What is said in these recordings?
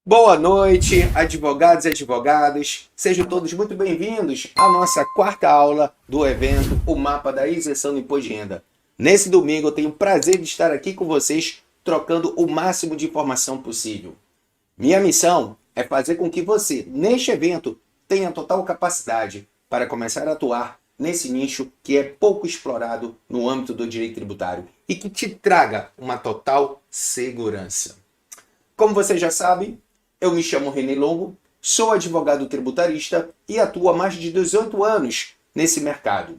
Boa noite, advogados e advogadas. Sejam todos muito bem-vindos à nossa quarta aula do evento O Mapa da Isenção do Imposto de Renda. Nesse domingo eu tenho o prazer de estar aqui com vocês, trocando o máximo de informação possível. Minha missão é fazer com que você, neste evento, tenha total capacidade para começar a atuar nesse nicho que é pouco explorado no âmbito do direito tributário e que te traga uma total segurança. Como você já sabe, eu me chamo René Longo, sou advogado tributarista e atuo há mais de 18 anos nesse mercado.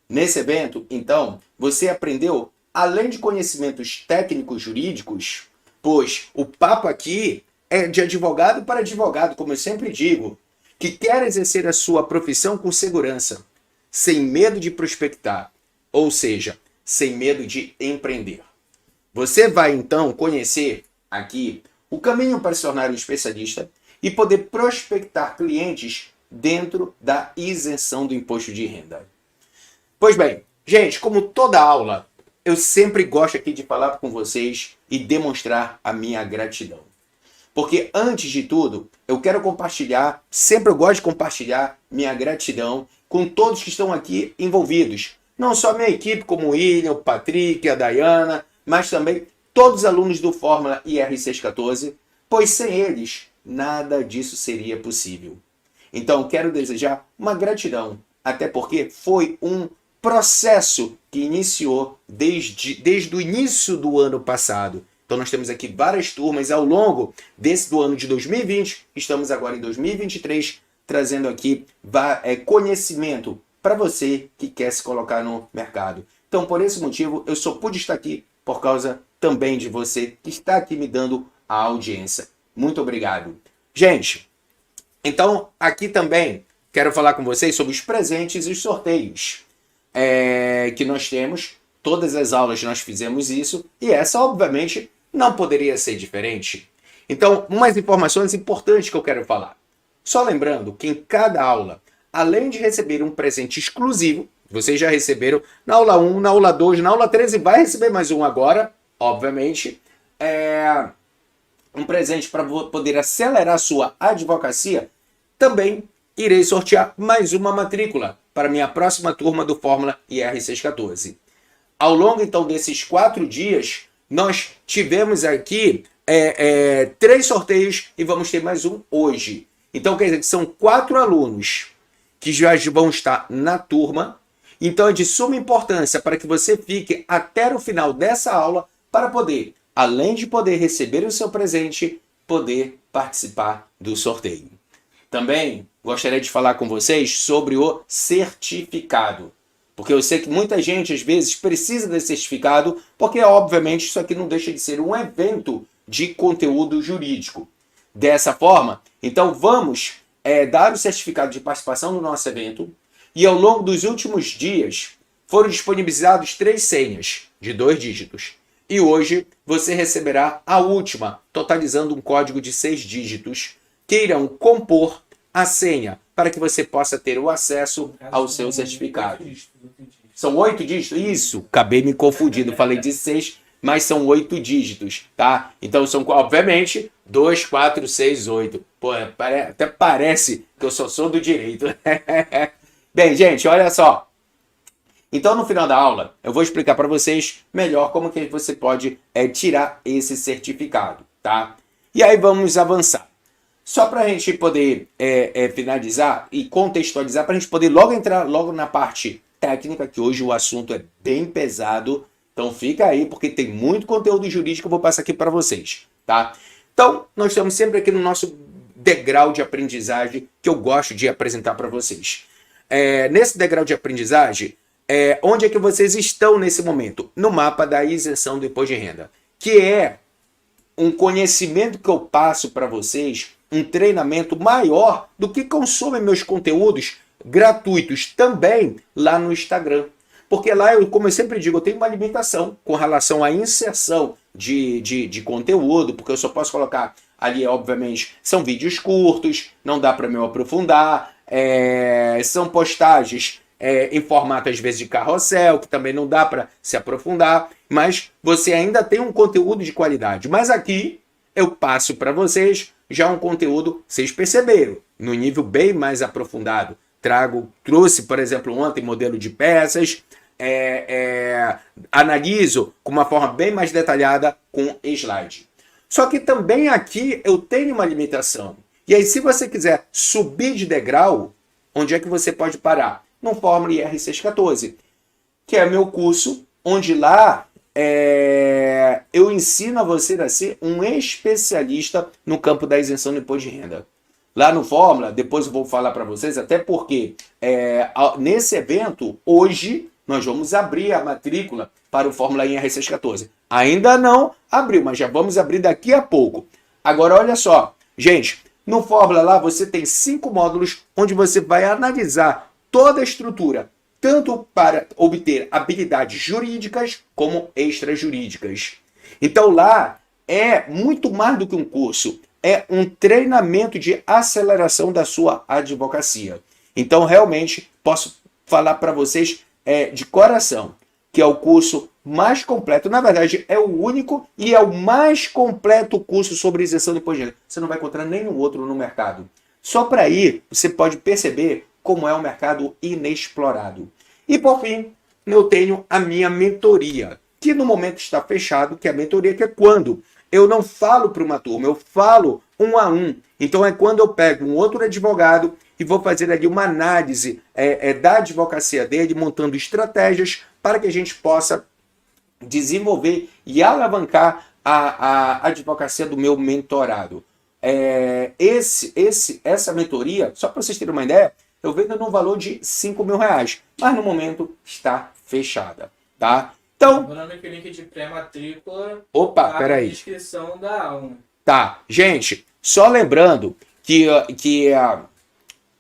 Nesse evento, então, você aprendeu, além de conhecimentos técnicos jurídicos, pois o papo aqui é de advogado para advogado, como eu sempre digo, que quer exercer a sua profissão com segurança, sem medo de prospectar, ou seja, sem medo de empreender. Você vai, então, conhecer aqui o caminho para se tornar um especialista e poder prospectar clientes dentro da isenção do imposto de renda. Pois bem, gente, como toda aula, eu sempre gosto aqui de falar com vocês e demonstrar a minha gratidão. Porque, antes de tudo, eu quero compartilhar, sempre eu gosto de compartilhar minha gratidão com todos que estão aqui envolvidos. Não só a minha equipe, como o William, o Patrick, a Dayana, mas também todos os alunos do Fórmula IR614, pois sem eles, nada disso seria possível. Então, quero desejar uma gratidão, até porque foi um processo que iniciou desde o início do ano passado. Então, nós temos aqui várias turmas ao longo do ano de 2020, estamos agora em 2023, trazendo aqui conhecimento para você que quer se colocar no mercado. Então, por esse motivo, eu só pude estar aqui por causa também de você que está aqui me dando a audiência. Muito obrigado. Gente, então aqui também quero falar com vocês sobre os presentes e os sorteios que nós temos. Todas as aulas nós fizemos isso e essa, obviamente, não poderia ser diferente. Então, umas informações importantes que eu quero falar. Só lembrando que em cada aula, além de receber um presente exclusivo, vocês já receberam na aula 1, na aula 2, na aula 13, vai receber mais um agora, obviamente. Um presente para poder acelerar a sua advocacia. Também irei sortear mais uma matrícula para minha próxima turma do Fórmula IR614. Ao longo, então, desses 4 dias, nós tivemos aqui 3 sorteios e vamos ter mais um hoje. Então, quer dizer que são 4 alunos que já vão estar na turma. Então, é de suma importância para que você fique até o final dessa aula para poder, além de poder receber o seu presente, poder participar do sorteio. Também gostaria de falar com vocês sobre o certificado. Porque eu sei que muita gente, às vezes, precisa desse certificado, porque, obviamente, isso aqui não deixa de ser um evento de conteúdo jurídico. Dessa forma, então, vamos dar o certificado de participação no nosso evento. E ao longo dos últimos dias, foram disponibilizados 3 senhas de 2 dígitos. E hoje você receberá a última, totalizando um código de 6 dígitos, que irão compor a senha, para que você possa ter o acesso ao seu certificado. São 8 dígitos? Isso, acabei me confundindo, falei de 6, mas são 8 dígitos, tá? Então são, obviamente, 2, 4, 6, 8. Pô, até parece que eu só sou do direito. Bem, gente, olha só. Então, no final da aula, eu vou explicar para vocês melhor como que você pode tirar esse certificado, tá? E aí vamos avançar. Só para a gente poder finalizar e contextualizar, para a gente poder logo entrar logo na parte técnica, que hoje o assunto é bem pesado. Então, fica aí, porque tem muito conteúdo jurídico que eu vou passar aqui para vocês, tá? Então, nós estamos sempre aqui no nosso degrau de aprendizagem que eu gosto de apresentar para vocês. Nesse degrau de aprendizagem, onde é que vocês estão nesse momento? No mapa da isenção do imposto de renda, que é um conhecimento que eu passo para vocês, um treinamento maior do que consomem meus conteúdos gratuitos também lá no Instagram. Porque lá, como eu sempre digo, eu tenho uma limitação com relação à inserção de conteúdo, porque eu só posso colocar ali, obviamente, são vídeos curtos, não dá para eu aprofundar, são postagens em formato, às vezes, de carrossel, que também não dá para se aprofundar, mas você ainda tem um conteúdo de qualidade. Mas aqui eu passo para vocês já um conteúdo, vocês perceberam, no nível bem mais aprofundado. Trouxe, por exemplo, ontem modelo de peças, analiso com uma forma bem mais detalhada com slide. Só que também aqui eu tenho uma limitação. E aí, se você quiser subir de degrau, onde é que você pode parar? No Fórmula IR614, que é meu curso, onde lá eu ensino a você a ser um especialista no campo da isenção do imposto de renda. Lá no Fórmula, depois eu vou falar para vocês, até porque nesse evento, hoje, nós vamos abrir a matrícula para o Fórmula IR614. Ainda não abriu, mas já vamos abrir daqui a pouco. Agora, olha só, gente, no Fórmula lá você tem 5 módulos onde você vai analisar toda a estrutura, tanto para obter habilidades jurídicas como extrajurídicas. Então lá é muito mais do que um curso, é um treinamento de aceleração da sua advocacia. Então realmente posso falar para vocês de coração que é o curso mais completo, na verdade é o único e é o mais completo curso sobre isenção de imposto de renda. Você não vai encontrar nenhum outro no mercado. Só para aí você pode perceber como é um mercado inexplorado. E por fim, eu tenho a minha mentoria, que no momento está fechado, que é a mentoria, que é quando eu não falo para uma turma, eu falo 1 a 1. Então é quando eu pego um outro advogado e vou fazer ali uma análise da advocacia dele, montando estratégias para que a gente possa desenvolver e alavancar a advocacia do meu mentorado. Essa mentoria, só para vocês terem uma ideia, eu vendo no valor de R$5.000, mas no momento está fechada, tá? Então, lembrando que o link de pré-matrícula peraí. Na descrição da aula. Tá, gente, só lembrando que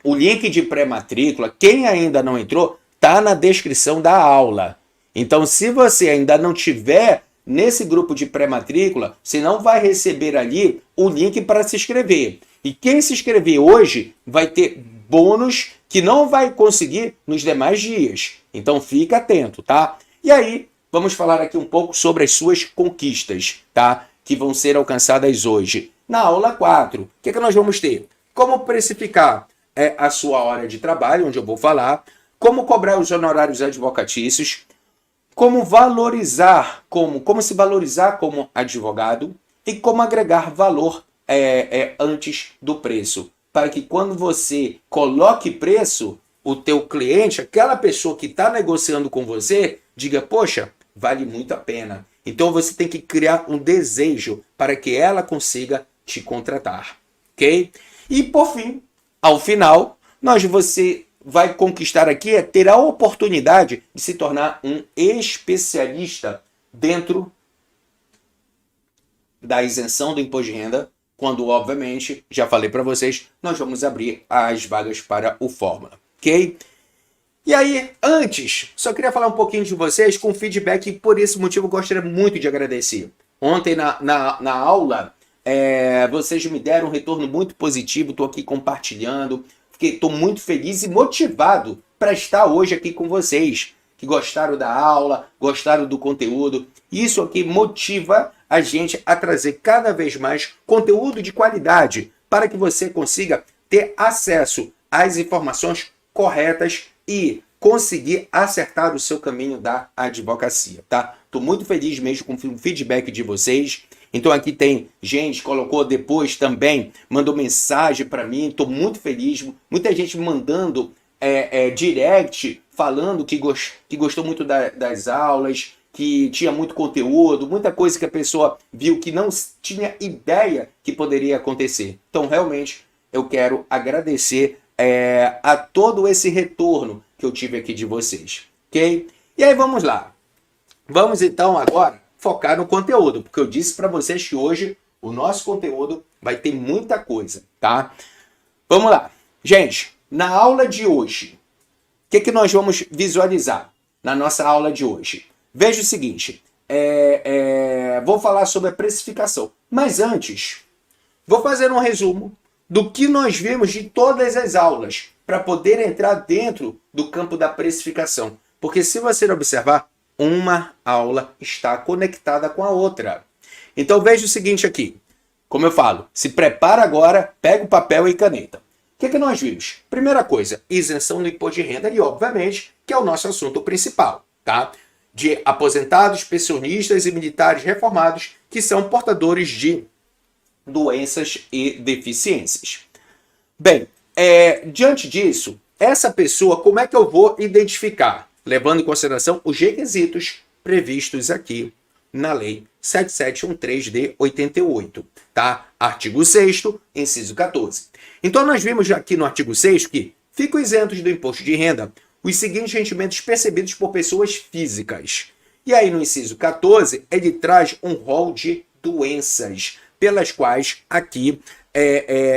o link de pré-matrícula, quem ainda não entrou, tá na descrição da aula. Então, se você ainda não tiver nesse grupo de pré-matrícula, você não vai receber ali o link para se inscrever. E quem se inscrever hoje vai ter bônus que não vai conseguir nos demais dias. Então fica atento, tá? E aí, vamos falar aqui um pouco sobre as suas conquistas, tá? Que vão ser alcançadas hoje. Na aula 4, o que nós vamos ter? Como precificar a sua hora de trabalho, onde eu vou falar, como cobrar os honorários advocatícios, como valorizar, como se valorizar como advogado e como agregar valor antes do preço. Para que quando você coloque preço, o teu cliente, aquela pessoa que está negociando com você, diga, poxa, vale muito a pena. Então você tem que criar um desejo para que ela consiga te contratar, ok? E por fim, ao final, você vai conquistar aqui ter a oportunidade de se tornar um especialista dentro da isenção do imposto de renda, quando, obviamente, já falei para vocês, nós vamos abrir as vagas para o Fórmula, ok? E aí, antes, só queria falar um pouquinho de vocês com feedback, e por esse motivo eu gostaria muito de agradecer. Ontem, na aula, vocês me deram um retorno muito positivo, estou aqui compartilhando, estou muito feliz e motivado para estar hoje aqui com vocês, que gostaram da aula, gostaram do conteúdo. Isso aqui motiva a gente a trazer cada vez mais conteúdo de qualidade para que você consiga ter acesso às informações corretas e conseguir acertar o seu caminho da advocacia, tá? Estou muito feliz mesmo com o feedback de vocês. Então aqui tem gente que colocou depois também, mandou mensagem para mim, estou muito feliz. Muita gente mandando direct, falando que gostou muito das aulas, que tinha muito conteúdo, muita coisa que a pessoa viu que não tinha ideia que poderia acontecer. Então realmente eu quero agradecer a todo esse retorno que eu tive aqui de vocês, ok? E aí vamos lá. Vamos então agora focar no conteúdo, porque eu disse para vocês que hoje o nosso conteúdo vai ter muita coisa, tá? Vamos lá. Gente, na aula de hoje, o que nós vamos visualizar na nossa aula de hoje? Veja o seguinte, vou falar sobre a precificação, mas antes, vou fazer um resumo do que nós vimos de todas as aulas, para poder entrar dentro do campo da precificação. Porque se você observar, uma aula está conectada com a outra. Então veja o seguinte aqui. como eu falo, se prepara agora, pega o papel e caneta. O que nós vimos? Primeira coisa, isenção do imposto de renda e, obviamente, que é o nosso assunto principal, tá? De aposentados, pensionistas e militares reformados que são portadores de doenças e deficiências. Bem, diante disso, essa pessoa, como é que eu vou identificar? Levando em consideração os requisitos previstos aqui na Lei 7713 de 88, tá? Artigo 6º, inciso 14. Então, nós vimos aqui no artigo 6º que ficam isentos do imposto de renda os seguintes rendimentos percebidos por pessoas físicas. E aí, no inciso 14, ele traz um rol de doenças, pelas quais aqui,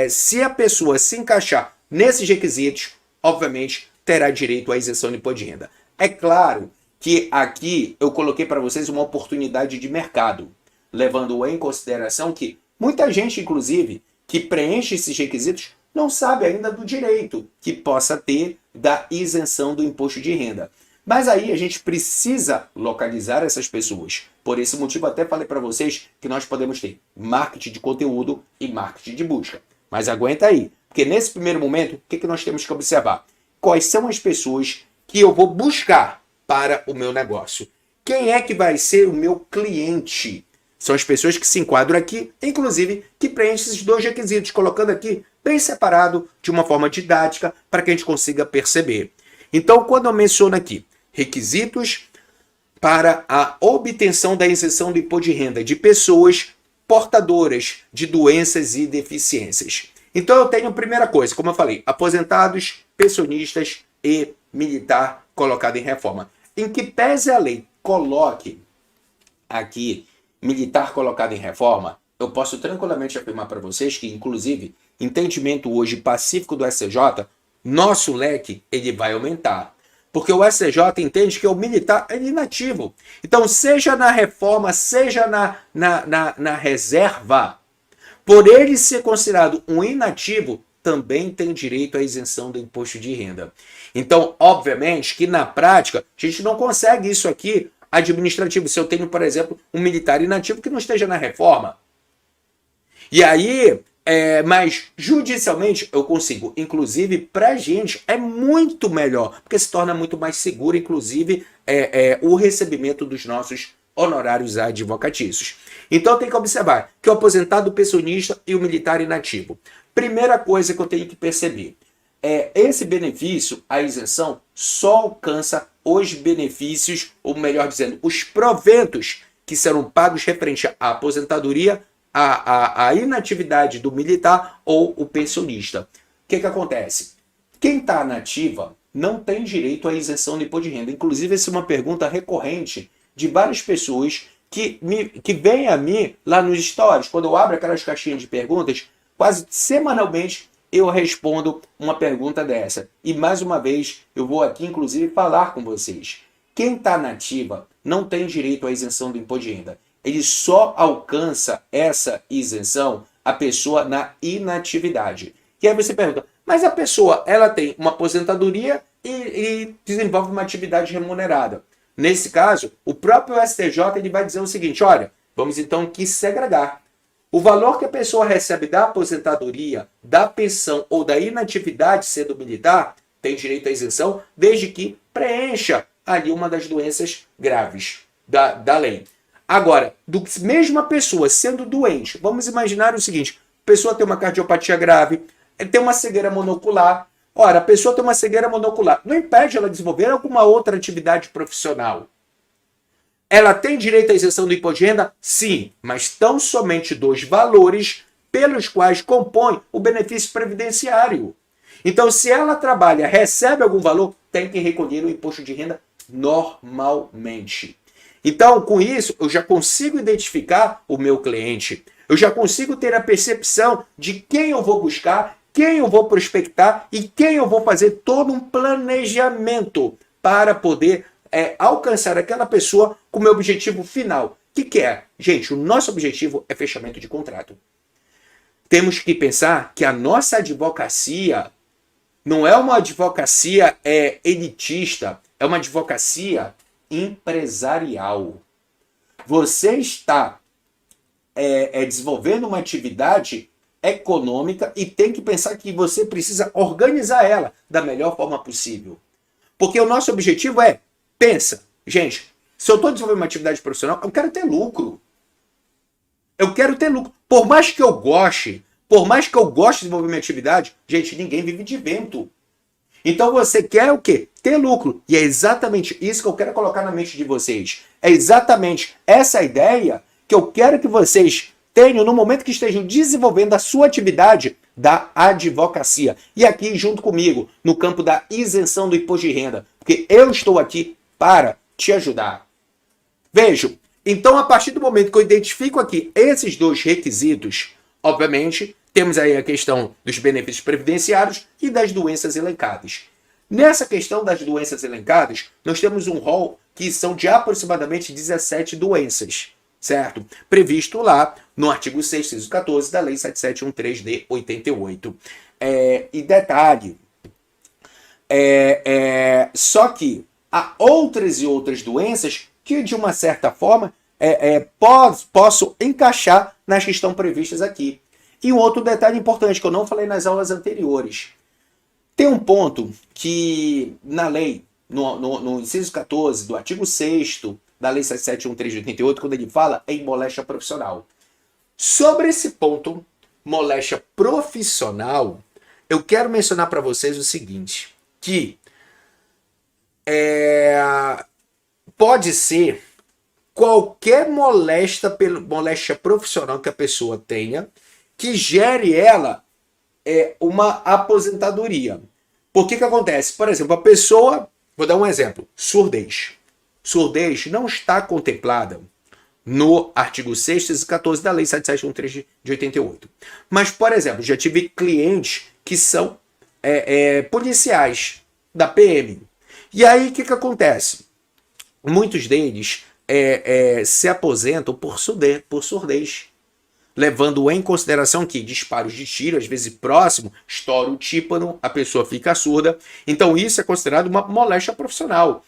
se a pessoa se encaixar nesses requisitos, obviamente, terá direito à isenção do imposto de renda. É claro que aqui eu coloquei para vocês uma oportunidade de mercado, levando em consideração que muita gente, inclusive, que preenche esses requisitos, não sabe ainda do direito que possa ter da isenção do imposto de renda. Mas aí a gente precisa localizar essas pessoas. Por esse motivo, até falei para vocês que nós podemos ter marketing de conteúdo e marketing de busca. Mas aguenta aí, porque nesse primeiro momento, o que nós temos que observar? Quais são as pessoas que eu vou buscar para o meu negócio? Quem é que vai ser o meu cliente? São as pessoas que se enquadram aqui, inclusive, que preenchem esses dois requisitos, colocando aqui bem separado, de uma forma didática, para que a gente consiga perceber. Então, quando eu menciono aqui requisitos para a obtenção da isenção do imposto de renda de pessoas portadoras de doenças e deficiências. Então, eu tenho a primeira coisa, como eu falei, aposentados, pensionistas e militar colocado em reforma. Em que pese a lei coloque aqui militar colocado em reforma, eu posso tranquilamente afirmar para vocês que, inclusive, entendimento hoje pacífico do STJ, nosso leque ele vai aumentar. Porque o STJ entende que o militar é inativo. Então, seja na reforma, seja na reserva, por ele ser considerado um inativo, também tem direito à isenção do imposto de renda. Então, obviamente que na prática, a gente não consegue isso aqui administrativo. Se eu tenho, por exemplo, um militar inativo que não esteja na reforma. E aí, mas judicialmente eu consigo. Inclusive, para a gente é muito melhor, porque se torna muito mais seguro, inclusive, o recebimento dos nossos honorários advocatícios. Então, tem que observar que o aposentado, o pensionista e o militar inativo. Primeira coisa que eu tenho que perceber, esse benefício, a isenção, só alcança os benefícios, ou melhor dizendo, os proventos que serão pagos referente à aposentadoria, à inatividade do militar ou o pensionista. O que acontece? Quem está na ativa não tem direito à isenção do imposto de renda. Inclusive, essa é uma pergunta recorrente de várias pessoas que vêm a mim lá nos stories. Quando eu abro aquelas caixinhas de perguntas, quase semanalmente eu respondo uma pergunta dessa. E mais uma vez, eu vou aqui, inclusive, falar com vocês. Quem está na ativa não tem direito à isenção do imposto de renda. Ele só alcança essa isenção a pessoa na inatividade. E aí você pergunta, mas a pessoa ela tem uma aposentadoria e desenvolve uma atividade remunerada. Nesse caso, o próprio STJ ele vai dizer o seguinte, olha, vamos então aqui segregar. O valor que a pessoa recebe da aposentadoria, da pensão ou da inatividade sendo militar, tem direito à isenção, desde que preencha ali uma das doenças graves da lei. Agora, mesmo a pessoa sendo doente, vamos imaginar o seguinte, a pessoa tem uma cardiopatia grave, tem uma cegueira monocular. Ora, a pessoa tem uma cegueira monocular, não impede ela desenvolver alguma outra atividade profissional. Ela tem direito à isenção do imposto de renda? Sim, mas tão somente dos valores pelos quais compõe o benefício previdenciário. Então, se ela trabalha, recebe algum valor, tem que recolher o imposto de renda normalmente. Então, com isso, eu já consigo identificar o meu cliente. Eu já consigo ter a percepção de quem eu vou buscar, quem eu vou prospectar e quem eu vou fazer todo um planejamento para poder alcançar aquela pessoa com o meu objetivo final. O que é? Gente, o nosso objetivo é fechamento de contrato. Temos que pensar que a nossa advocacia não é uma advocacia elitista, é uma advocacia empresarial. Você está desenvolvendo uma atividade econômica e tem que pensar que você precisa organizar ela da melhor forma possível. Porque o nosso objetivo pensa, gente, se eu estou desenvolvendo uma atividade profissional, eu quero ter lucro. Eu quero ter lucro. Por mais que eu goste de desenvolver minha atividade, gente, ninguém vive de vento. Então você quer o quê? Ter lucro. E é exatamente isso que eu quero colocar na mente de vocês. É exatamente essa ideia que eu quero que vocês tenham no momento que estejam desenvolvendo a sua atividade da advocacia. E aqui junto comigo, no campo da isenção do imposto de renda. Porque eu estou aqui para te ajudar. Vejam, então a partir do momento que eu identifico aqui esses dois requisitos, obviamente, temos aí a questão dos benefícios previdenciários e das doenças elencadas. Nessa questão das doenças elencadas, nós temos um rol que são de aproximadamente 17 doenças, certo? Previsto lá no artigo 6º, inciso 14 da Lei 7713 de 88. E detalhe, só que há outras e outras doenças que, de uma certa forma, posso encaixar nas que estão previstas aqui. E um outro detalhe importante que eu não falei nas aulas anteriores. Tem um ponto que na lei, no inciso 14 do artigo 6º da Lei 7713 de 88, quando ele fala em moléstia profissional. Sobre esse ponto, moléstia profissional, eu quero mencionar para vocês o seguinte, que pode ser qualquer moléstia profissional que a pessoa tenha, que gere ela uma aposentadoria. Por que acontece? Por exemplo, a pessoa, vou dar um exemplo, surdez. Surdez não está contemplada no artigo 6º e 14 da Lei 7713 de 88. Mas, por exemplo, já tive clientes que são policiais da PM. E aí, o que acontece? Muitos deles se aposentam por surdez. Levando em consideração que disparos de tiro, às vezes próximo, estoura o tímpano, a pessoa fica surda. Então isso é considerado uma moléstia profissional.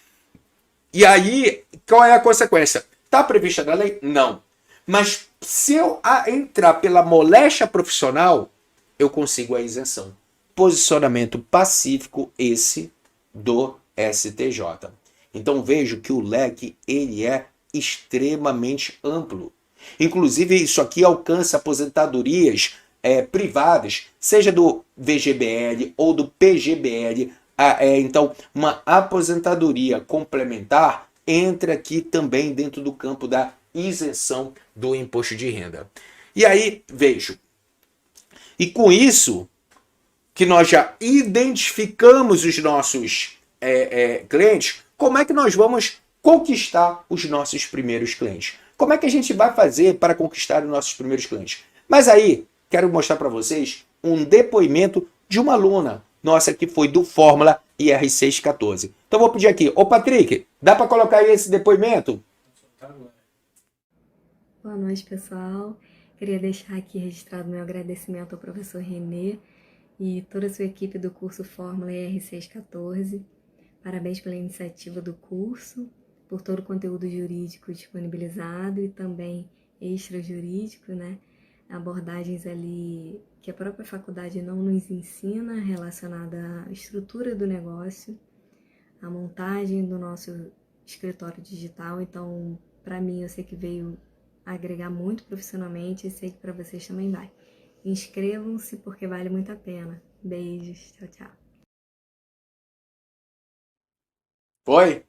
E aí, qual é a consequência? Está prevista na lei? Não. Mas se eu entrar pela moléstia profissional, eu consigo a isenção. Posicionamento pacífico esse do STJ. Então vejo que o leque ele é extremamente amplo. Inclusive, isso aqui alcança aposentadorias privadas, seja do VGBL ou do PGBL. Então, uma aposentadoria complementar entra aqui também dentro do campo da isenção do imposto de renda. E aí, vejo. E com isso, que nós já identificamos os nossos clientes, como é que nós vamos conquistar os nossos primeiros clientes? Como é que a gente vai fazer para conquistar os nossos primeiros clientes? Mas aí, quero mostrar para vocês um depoimento de uma aluna nossa que foi do Fórmula IR614. Então vou pedir aqui, ô Patrick, dá para colocar aí esse depoimento? Boa noite, pessoal. Queria deixar aqui registrado meu agradecimento ao professor Renê e toda a sua equipe do curso Fórmula IR614. Parabéns pela iniciativa do curso, por todo o conteúdo jurídico disponibilizado e também extrajurídico, né? Abordagens ali que a própria faculdade não nos ensina relacionada à estrutura do negócio, a montagem do nosso escritório digital. Então, para mim, eu sei que veio agregar muito profissionalmente e sei que para vocês também vai. Inscrevam-se porque vale muito a pena. Beijos, tchau, tchau. Foi?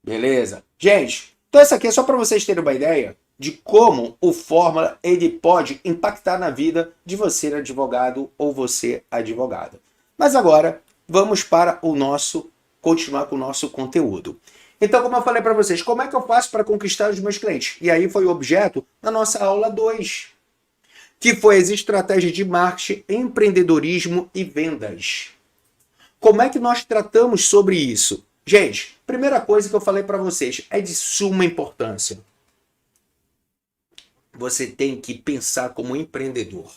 Beleza. Gente, então essa aqui é só para vocês terem uma ideia de como o Fórmula ele pode impactar na vida de você advogado ou você advogada. Mas agora, vamos para continuar com o nosso conteúdo. Então, como eu falei para vocês, como é que eu faço para conquistar os meus clientes? E aí foi o objeto da nossa aula 2, que foi as estratégias de marketing, empreendedorismo e vendas. Como é que nós tratamos sobre isso? Gente, primeira coisa que eu falei para vocês é de suma importância. Você tem que pensar como empreendedor.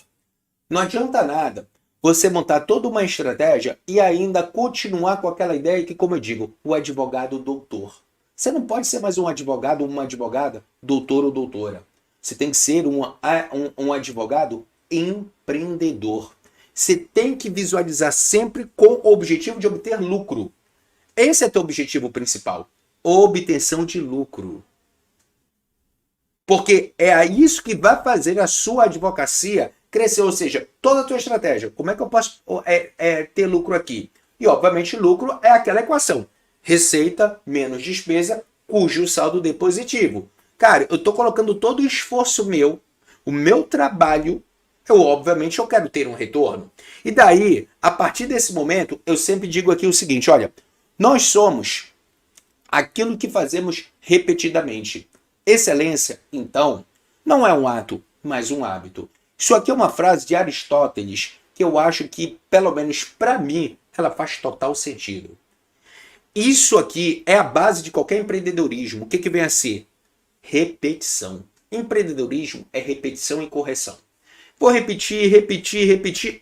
Não adianta nada você montar toda uma estratégia e ainda continuar com aquela ideia que, como eu digo, o advogado doutor. Você não pode ser mais um advogado ou uma advogada doutor ou doutora. Você tem que ser um advogado empreendedor. Você tem que visualizar sempre com o objetivo de obter lucro. Esse é teu objetivo principal. Obtenção de lucro. Porque é isso que vai fazer a sua advocacia crescer. Ou seja, toda a tua estratégia. Como é que eu posso ter lucro aqui? E, obviamente, lucro é aquela equação. Receita menos despesa, cujo saldo dê positivo. Cara, eu estou colocando todo o esforço meu, o meu trabalho, obviamente eu quero ter um retorno. E daí, a partir desse momento, eu sempre digo aqui o seguinte, olha, nós somos aquilo que fazemos repetidamente. Excelência, então, não é um ato, mas um hábito. Isso aqui é uma frase de Aristóteles que eu acho que, pelo menos para mim, ela faz total sentido. Isso aqui é a base de qualquer empreendedorismo. O que vem a ser? Repetição. Empreendedorismo é repetição e correção. Vou repetir,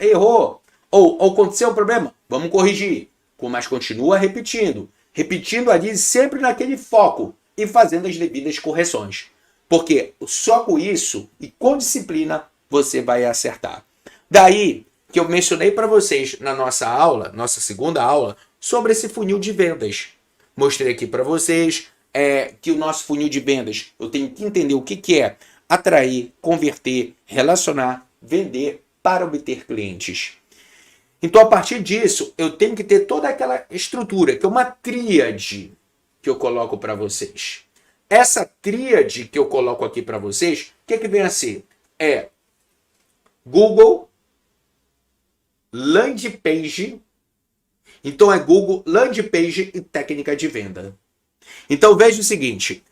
errou. Ou aconteceu um problema, vamos corrigir. Mas continua repetindo. Repetindo ali sempre naquele foco e fazendo as devidas correções. Porque só com isso e com disciplina você vai acertar. Daí que eu mencionei para vocês na nossa aula, nossa segunda aula, sobre esse funil de vendas. Mostrei aqui para vocês que o nosso funil de vendas, eu tenho que entender o que é atrair, converter, relacionar, vender para obter clientes. Então, a partir disso, eu tenho que ter toda aquela estrutura, que é uma tríade que eu coloco para vocês. Essa tríade que eu coloco aqui para vocês, o que vem a ser? É Google, landing page. Então é Google, landing page e técnica de venda. Então veja o seguinte,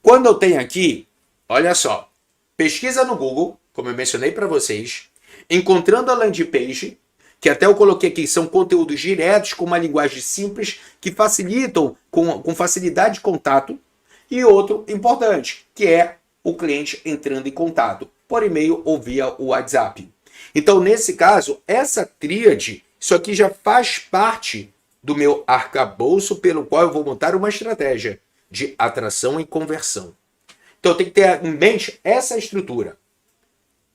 quando eu tenho aqui, olha só, pesquisa no Google, como eu mencionei para vocês, encontrando a landing page, que até eu coloquei aqui, são conteúdos diretos com uma linguagem simples que facilitam com facilidade de contato, e outro importante, que é o cliente entrando em contato por e-mail ou via o WhatsApp. Então, nesse caso, essa tríade, isso aqui já faz parte do meu arcabouço pelo qual eu vou montar uma estratégia de atração e conversão. Então, eu tenho que ter em mente essa estrutura.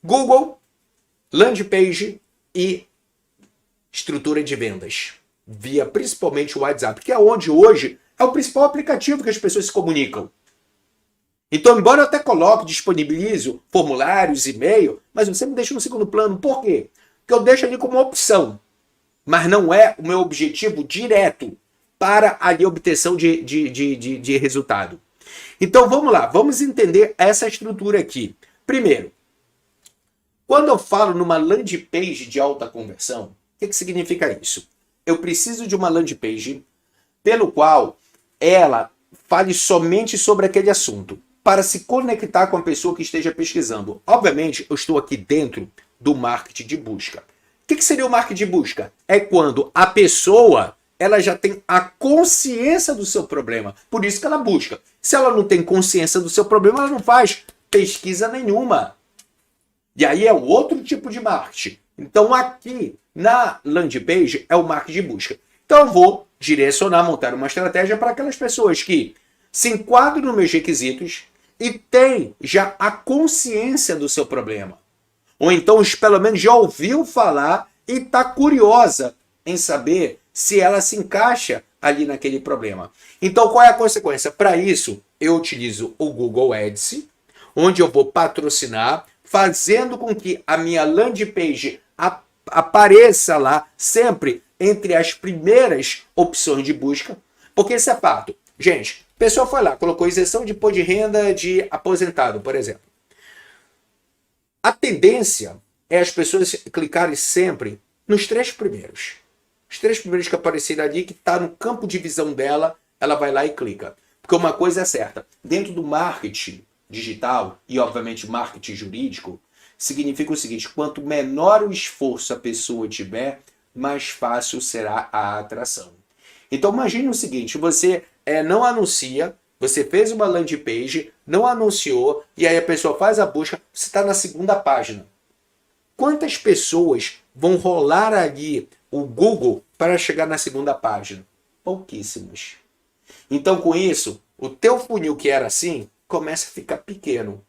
Google, landing page e estrutura de vendas. Via principalmente o WhatsApp, que é onde hoje é o principal aplicativo que as pessoas se comunicam. Então, embora eu até coloque, disponibilizo formulários, e-mail, mas eu sempre deixo no segundo plano. Por quê? Porque eu deixo ali como opção. Mas não é o meu objetivo direto para a obtenção de resultado. Então, vamos lá. Vamos entender essa estrutura aqui. Primeiro, quando eu falo numa landing page de alta conversão, o que significa isso? Eu preciso de uma landing page pelo qual ela fale somente sobre aquele assunto, para se conectar com a pessoa que esteja pesquisando. Obviamente, eu estou aqui dentro do marketing de busca. O que seria o marketing de busca? É quando a pessoa ela já tem a consciência do seu problema. Por isso que ela busca. Se ela não tem consciência do seu problema, ela não faz pesquisa nenhuma. E aí é outro tipo de marketing. Então aqui na landing page é o marketing de busca. Então eu vou direcionar, montar uma estratégia para aquelas pessoas que se enquadram nos meus requisitos e têm já a consciência do seu problema. Ou então, pelo menos, já ouviu falar e está curiosa em saber se ela se encaixa ali naquele problema. Então, qual é a consequência? Para isso, eu utilizo o Google Ads, onde eu vou patrocinar, fazendo com que a minha landing page apareça lá sempre entre as primeiras opções de busca, porque esse é fato. Gente, a pessoa foi lá, colocou isenção de imposto de renda de aposentado, por exemplo. A tendência é as pessoas clicarem sempre nos três primeiros. Os três primeiros que aparecerem ali, que está no campo de visão dela, ela vai lá e clica. Porque uma coisa é certa, dentro do marketing digital e, obviamente, marketing jurídico, significa o seguinte, quanto menor o esforço a pessoa tiver, mais fácil será a atração. Então, imagine o seguinte, você não anuncia, você fez uma landing page, não anunciou, e aí a pessoa faz a busca, você está na segunda página. Quantas pessoas vão rolar ali o Google para chegar na segunda página? Pouquíssimas. Então, com isso, o teu funil que era assim, começa a ficar pequeno.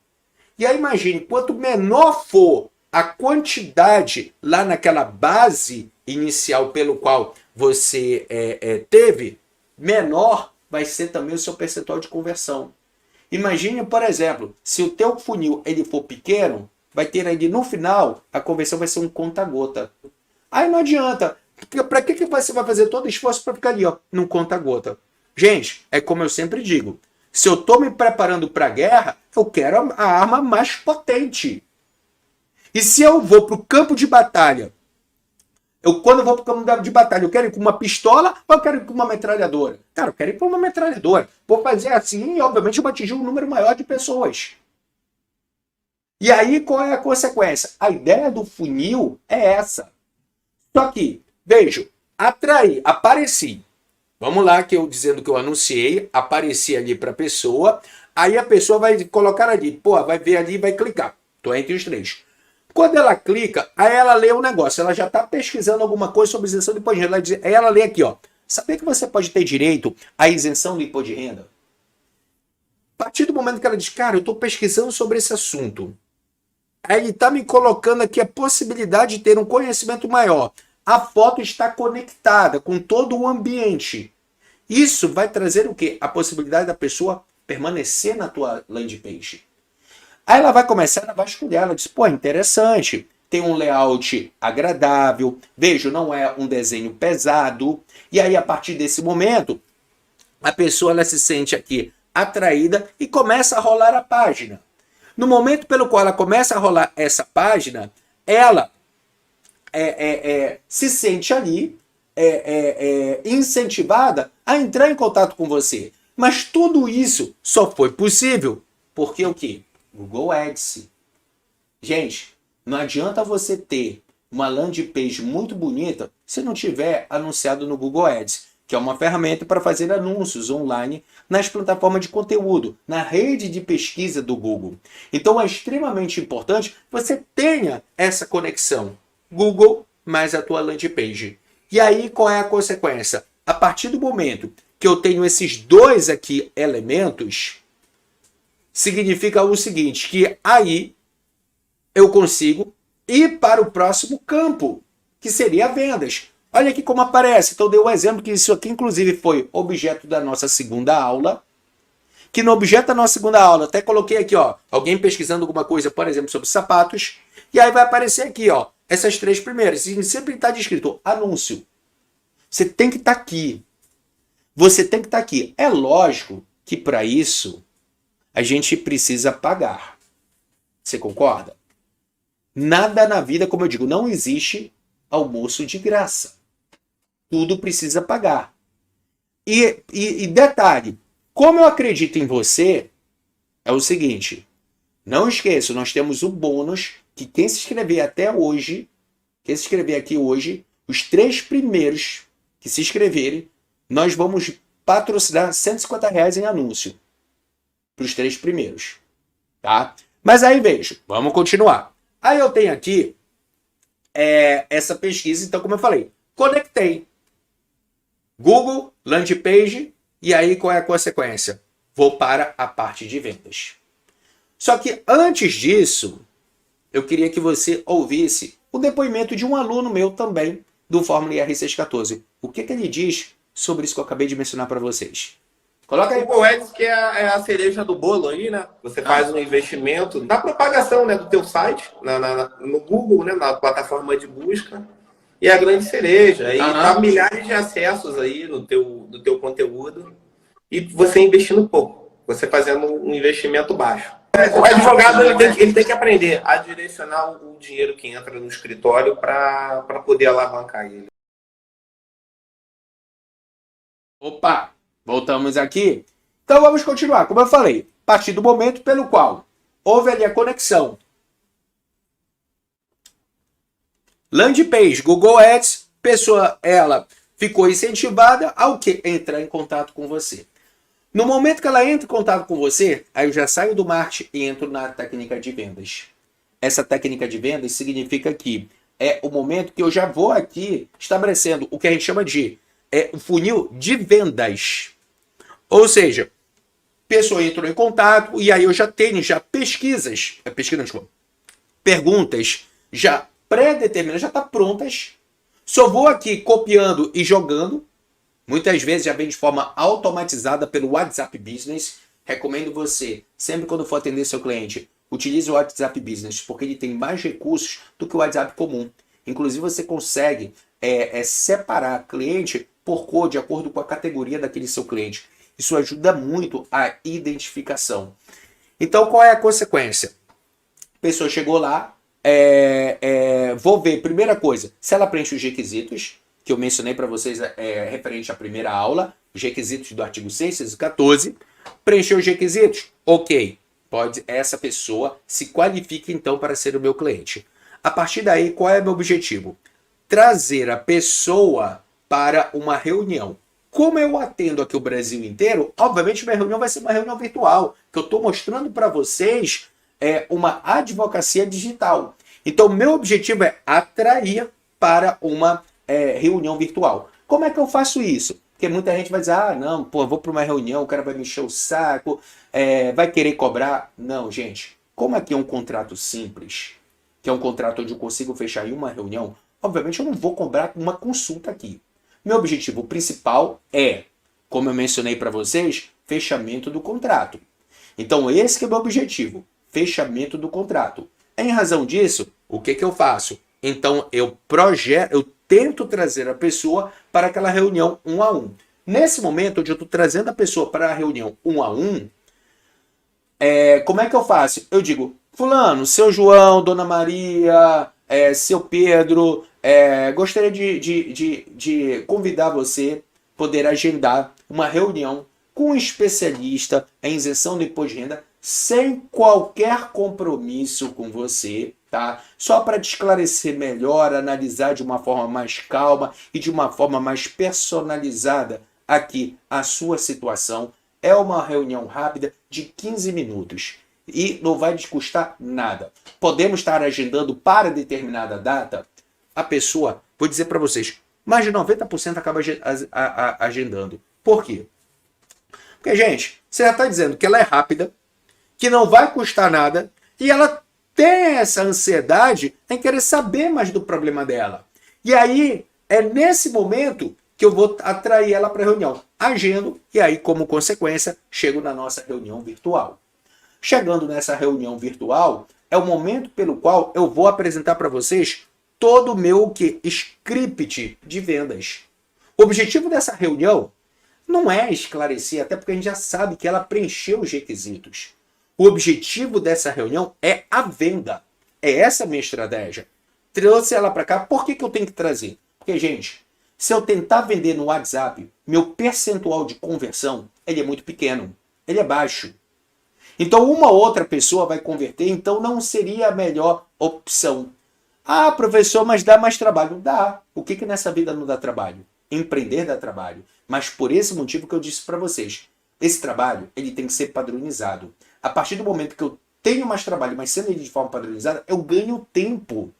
E aí imagine, quanto menor for a quantidade lá naquela base inicial pelo qual você teve, menor vai ser também o seu percentual de conversão. Imagine, por exemplo, se o teu funil ele for pequeno, vai ter ali no final, a conversão vai ser um conta-gota. Aí não adianta. Para que você vai fazer todo o esforço para ficar ali, ó, num conta-gota? Gente, é como eu sempre digo. Se eu estou me preparando para a guerra, eu quero a arma mais potente. E se eu vou para o campo de batalha, quando eu vou para o campo de batalha, eu quero ir com uma pistola ou eu quero ir com uma metralhadora? Cara, eu quero ir com uma metralhadora. Vou fazer assim e, obviamente, eu vou atingir um número maior de pessoas. E aí, qual é a consequência? A ideia do funil é essa. Só que, vejo, atrair, apareci. Vamos lá, que eu dizendo que eu anunciei, apareci ali para a pessoa, aí a pessoa vai colocar ali, pô, vai ver ali e vai clicar. Estou entre os três. Quando ela clica, aí ela lê o negócio, ela já está pesquisando alguma coisa sobre isenção do imposto de renda. Aí ela lê aqui, ó, sabia que você pode ter direito à isenção do imposto de renda? A partir do momento que ela diz, cara, eu estou pesquisando sobre esse assunto, aí ele está me colocando aqui a possibilidade de ter um conhecimento maior. A foto está conectada com todo o ambiente. Isso vai trazer o quê? A possibilidade da pessoa permanecer na tua landing page. Aí ela vai começar a vasculhar, ela diz, pô, interessante, tem um layout agradável, vejo, não é um desenho pesado, e aí a partir desse momento, a pessoa ela se sente aqui atraída e começa a rolar a página. No momento pelo qual ela começa a rolar essa página, ela se sente ali incentivada a entrar em contato com você. Mas tudo isso só foi possível porque o quê? Google Ads. Gente, não adianta você ter uma landing page muito bonita se não tiver anunciado no Google Ads, que é uma ferramenta para fazer anúncios online nas plataformas de conteúdo, na rede de pesquisa do Google. Então é extremamente importante que você tenha essa conexão Google mais a tua landing page. E aí qual é a consequência? A partir do momento que eu tenho esses dois aqui elementos, significa o seguinte, que aí eu consigo ir para o próximo campo, que seria vendas. Olha aqui como aparece. Então, eu dei um exemplo que isso aqui, inclusive, foi objeto da nossa segunda aula. Que no objeto da nossa segunda aula, até coloquei aqui, ó, alguém pesquisando alguma coisa, por exemplo, sobre sapatos. E aí vai aparecer aqui, ó, essas três primeiras. E sempre está descrito anúncio. Você tem que estar aqui. Você tem que estar aqui. É lógico que para isso a gente precisa pagar. Você concorda? Nada na vida, como eu digo, não existe almoço de graça. Tudo precisa pagar. E detalhe, como eu acredito em você, é o seguinte, não esqueça, nós temos o bônus que quem se inscrever até hoje, quem se inscrever aqui hoje, os 3 primeiros que se inscreverem, nós vamos patrocinar R$ 150 em anúncio para os 3 primeiros. Tá? Mas aí veja, vamos continuar. Aí eu tenho aqui essa pesquisa, então como eu falei, conectei Google, landing page, e aí qual é a consequência? Vou para a parte de vendas. Só que antes disso, eu queria que você ouvisse o depoimento de um aluno meu também, do Fórmula IR614. O que ele diz sobre isso que eu acabei de mencionar para vocês? Coloca aí. O Google Ads, que é a cereja do bolo aí, né? Você faz um investimento na propagação, né, do teu site, no Google, né, na plataforma de busca, e a grande cereja. Aí dá milhares de acessos aí no teu conteúdo, e você investindo pouco, você fazendo um investimento baixo. O advogado ele tem que aprender a direcionar o dinheiro que entra no escritório para poder alavancar ele. Opa! Voltamos aqui. Então vamos continuar. Como eu falei, a partir do momento pelo qual houve ali a conexão. Landing page, Google Ads, pessoa, ela ficou incentivada ao que? Entrar em contato com você. No momento que ela entra em contato com você, aí eu já saio do marketing e entro na técnica de vendas. Essa técnica de vendas significa que é o momento que eu já vou aqui estabelecendo o que a gente chama de um funil de vendas. Ou seja, Pessoa entrou em contato e aí eu já tenho perguntas já pré-determinadas, já tá prontas. Só vou aqui copiando e jogando. Muitas vezes já vem de forma automatizada pelo WhatsApp Business. Recomendo você, sempre quando for atender seu cliente, utilize o WhatsApp Business, porque ele tem mais recursos do que o WhatsApp comum. Inclusive você consegue separar cliente por cor, de acordo com a categoria daquele seu cliente. Isso ajuda muito a identificação. Então, qual é a consequência? A pessoa chegou lá, vou ver, primeira coisa, se ela preenche os requisitos, que eu mencionei para vocês referente à primeira aula, os requisitos do artigo 614, preencheu os requisitos? Ok, essa pessoa se qualifica então para ser o meu cliente. A partir daí, qual é o meu objetivo? Trazer a pessoa para uma reunião. Como eu atendo aqui o Brasil inteiro, obviamente minha reunião vai ser uma reunião virtual, que eu estou mostrando para vocês uma advocacia digital. Então, meu objetivo é atrair para uma reunião virtual. Como é que eu faço isso? Porque muita gente vai dizer, não, pô, vou para uma reunião, o cara vai me encher o saco, vai querer cobrar. Não, gente, como aqui é um contrato simples, que é um contrato onde eu consigo fechar em uma reunião, obviamente eu não vou cobrar uma consulta aqui. Meu objetivo principal é, como eu mencionei para vocês, fechamento do contrato. Então esse que é o meu objetivo, fechamento do contrato. Em razão disso, o que eu faço? Então eu tento trazer a pessoa para aquela reunião 1 a 1. Nesse momento onde eu estou trazendo a pessoa para a reunião 1 a 1, como é que eu faço? Eu digo, fulano, seu João, dona Maria, seu Pedro, gostaria de convidar você a poder agendar uma reunião com um especialista em isenção do imposto de renda, sem qualquer compromisso com você, tá? Só para te esclarecer melhor, analisar de uma forma mais calma e de uma forma mais personalizada aqui a sua situação. É uma reunião rápida de 15 minutos e não vai te custar nada. Podemos estar agendando para determinada data. A pessoa, vou dizer para vocês, mais de 90% acaba agendando. Por quê? Porque, gente, você já está dizendo que ela é rápida, que não vai custar nada, e ela tem essa ansiedade em querer saber mais do problema dela. E aí, é nesse momento que eu vou atrair ela para a reunião. Agendo, e aí, como consequência, chego na nossa reunião virtual. Chegando nessa reunião virtual, é o momento pelo qual eu vou apresentar para vocês todo o meu script de vendas. O objetivo dessa reunião não é esclarecer, até porque a gente já sabe que ela preencheu os requisitos. O objetivo dessa reunião é a venda. É essa a minha estratégia. Trouxe ela para cá. Por que eu tenho que trazer? Porque, gente, se eu tentar vender no WhatsApp, meu percentual de conversão ele é muito pequeno. Ele é baixo. Então, uma outra pessoa vai converter, então não seria a melhor opção. Ah, professor, mas dá mais trabalho. Dá. O que nessa vida não dá trabalho? Empreender dá trabalho. Mas por esse motivo que eu disse para vocês, esse trabalho ele tem que ser padronizado. A partir do momento que eu tenho mais trabalho, mas sendo ele de forma padronizada, eu ganho tempo.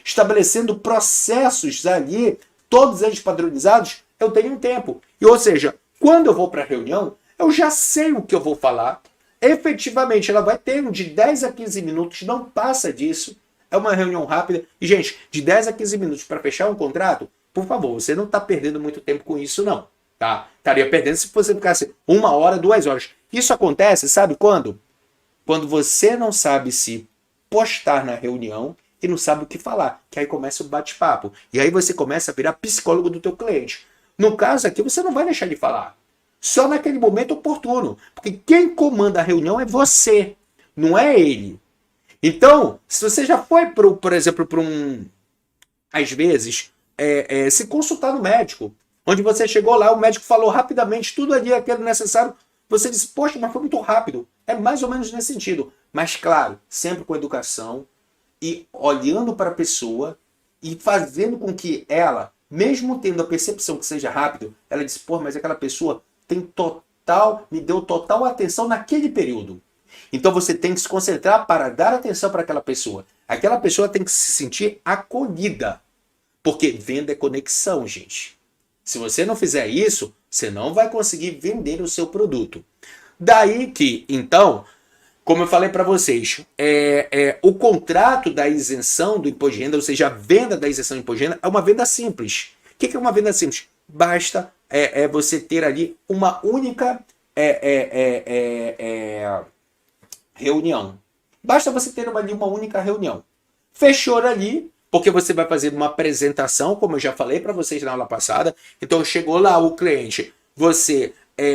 Estabelecendo processos ali, todos eles padronizados, eu tenho um tempo. E, ou seja, quando eu vou para a reunião, eu já sei o que eu vou falar. Efetivamente, ela vai ter de 10 a 15 minutos, não passa disso. É uma reunião rápida. E, gente, de 10 a 15 minutos para fechar um contrato, por favor, você não está perdendo muito tempo com isso, não. Tá? Estaria perdendo se você ficasse 1 hora, 2 horas. Isso acontece, sabe quando? Quando você não sabe se postar na reunião e não sabe o que falar. Que aí começa o bate-papo. E aí você começa a virar psicólogo do teu cliente. No caso aqui, você não vai deixar de falar. Só naquele momento oportuno. Porque quem comanda a reunião é você, não é ele. Então, se você já foi, por exemplo, para às vezes, se consultar no médico, onde você chegou lá, o médico falou rapidamente tudo ali, aquilo necessário, você disse, poxa, mas foi muito rápido. É mais ou menos nesse sentido. Mas, claro, sempre com educação e olhando para a pessoa e fazendo com que ela, mesmo tendo a percepção que seja rápido, ela disse, pô, mas aquela pessoa me deu total atenção naquele período. Então você tem que se concentrar para dar atenção para aquela pessoa. Aquela pessoa tem que se sentir acolhida. Porque venda é conexão, gente. Se você não fizer isso, você não vai conseguir vender o seu produto. Daí que, então, como eu falei para vocês, o contrato da isenção do imposto de renda, ou seja, a venda da isenção do imposto de renda, é uma venda simples. O que é uma venda simples? Basta você ter ali uma única reunião. Basta você ter ali uma única reunião. Fechou ali, porque você vai fazer uma apresentação, como eu já falei para vocês na aula passada. Então, chegou lá o cliente, você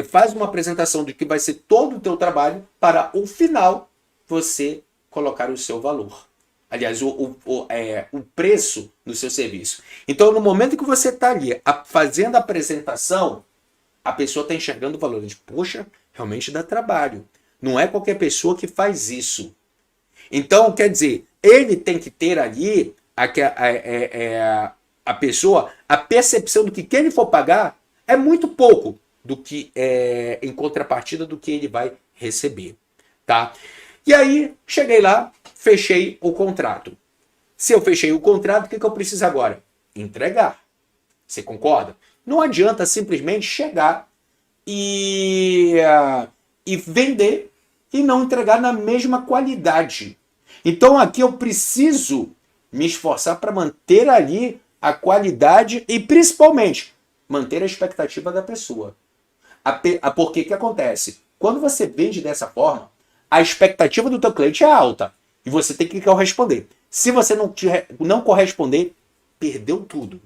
faz uma apresentação do que vai ser todo o teu trabalho para, o final, você colocar o seu valor. Aliás, o preço do seu serviço. Então, no momento que você está ali fazendo a apresentação, a pessoa está enxergando o valor. Diz, poxa, realmente dá trabalho. Não é qualquer pessoa que faz isso. Então, quer dizer, ele tem que ter ali a pessoa, a percepção do que ele for pagar é muito pouco do que em contrapartida do que ele vai receber. Tá? E aí, cheguei lá, fechei o contrato. Se eu fechei o contrato, o que eu preciso agora? Entregar. Você concorda? Não adianta simplesmente chegar e vender e não entregar na mesma qualidade. Então aqui eu preciso me esforçar para manter ali a qualidade e principalmente manter a expectativa da pessoa. Porque que acontece? Quando você vende dessa forma, a expectativa do teu cliente é alta e você tem que corresponder. Se você não corresponder, perdeu tudo.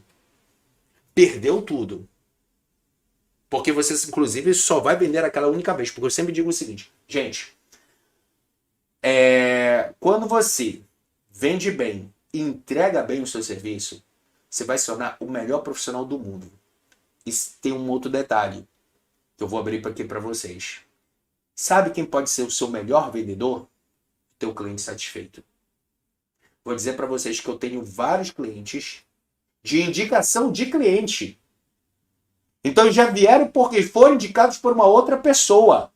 Perdeu tudo. Porque você, inclusive, só vai vender aquela única vez. Porque eu sempre digo o seguinte, gente, quando você vende bem e entrega bem o seu serviço, você vai se tornar o melhor profissional do mundo. E tem um outro detalhe que eu vou abrir aqui para vocês. Sabe quem pode ser o seu melhor vendedor? Teu cliente satisfeito. Vou dizer para vocês que eu tenho vários clientes de indicação de cliente. Então já vieram porque foram indicados por uma outra pessoa.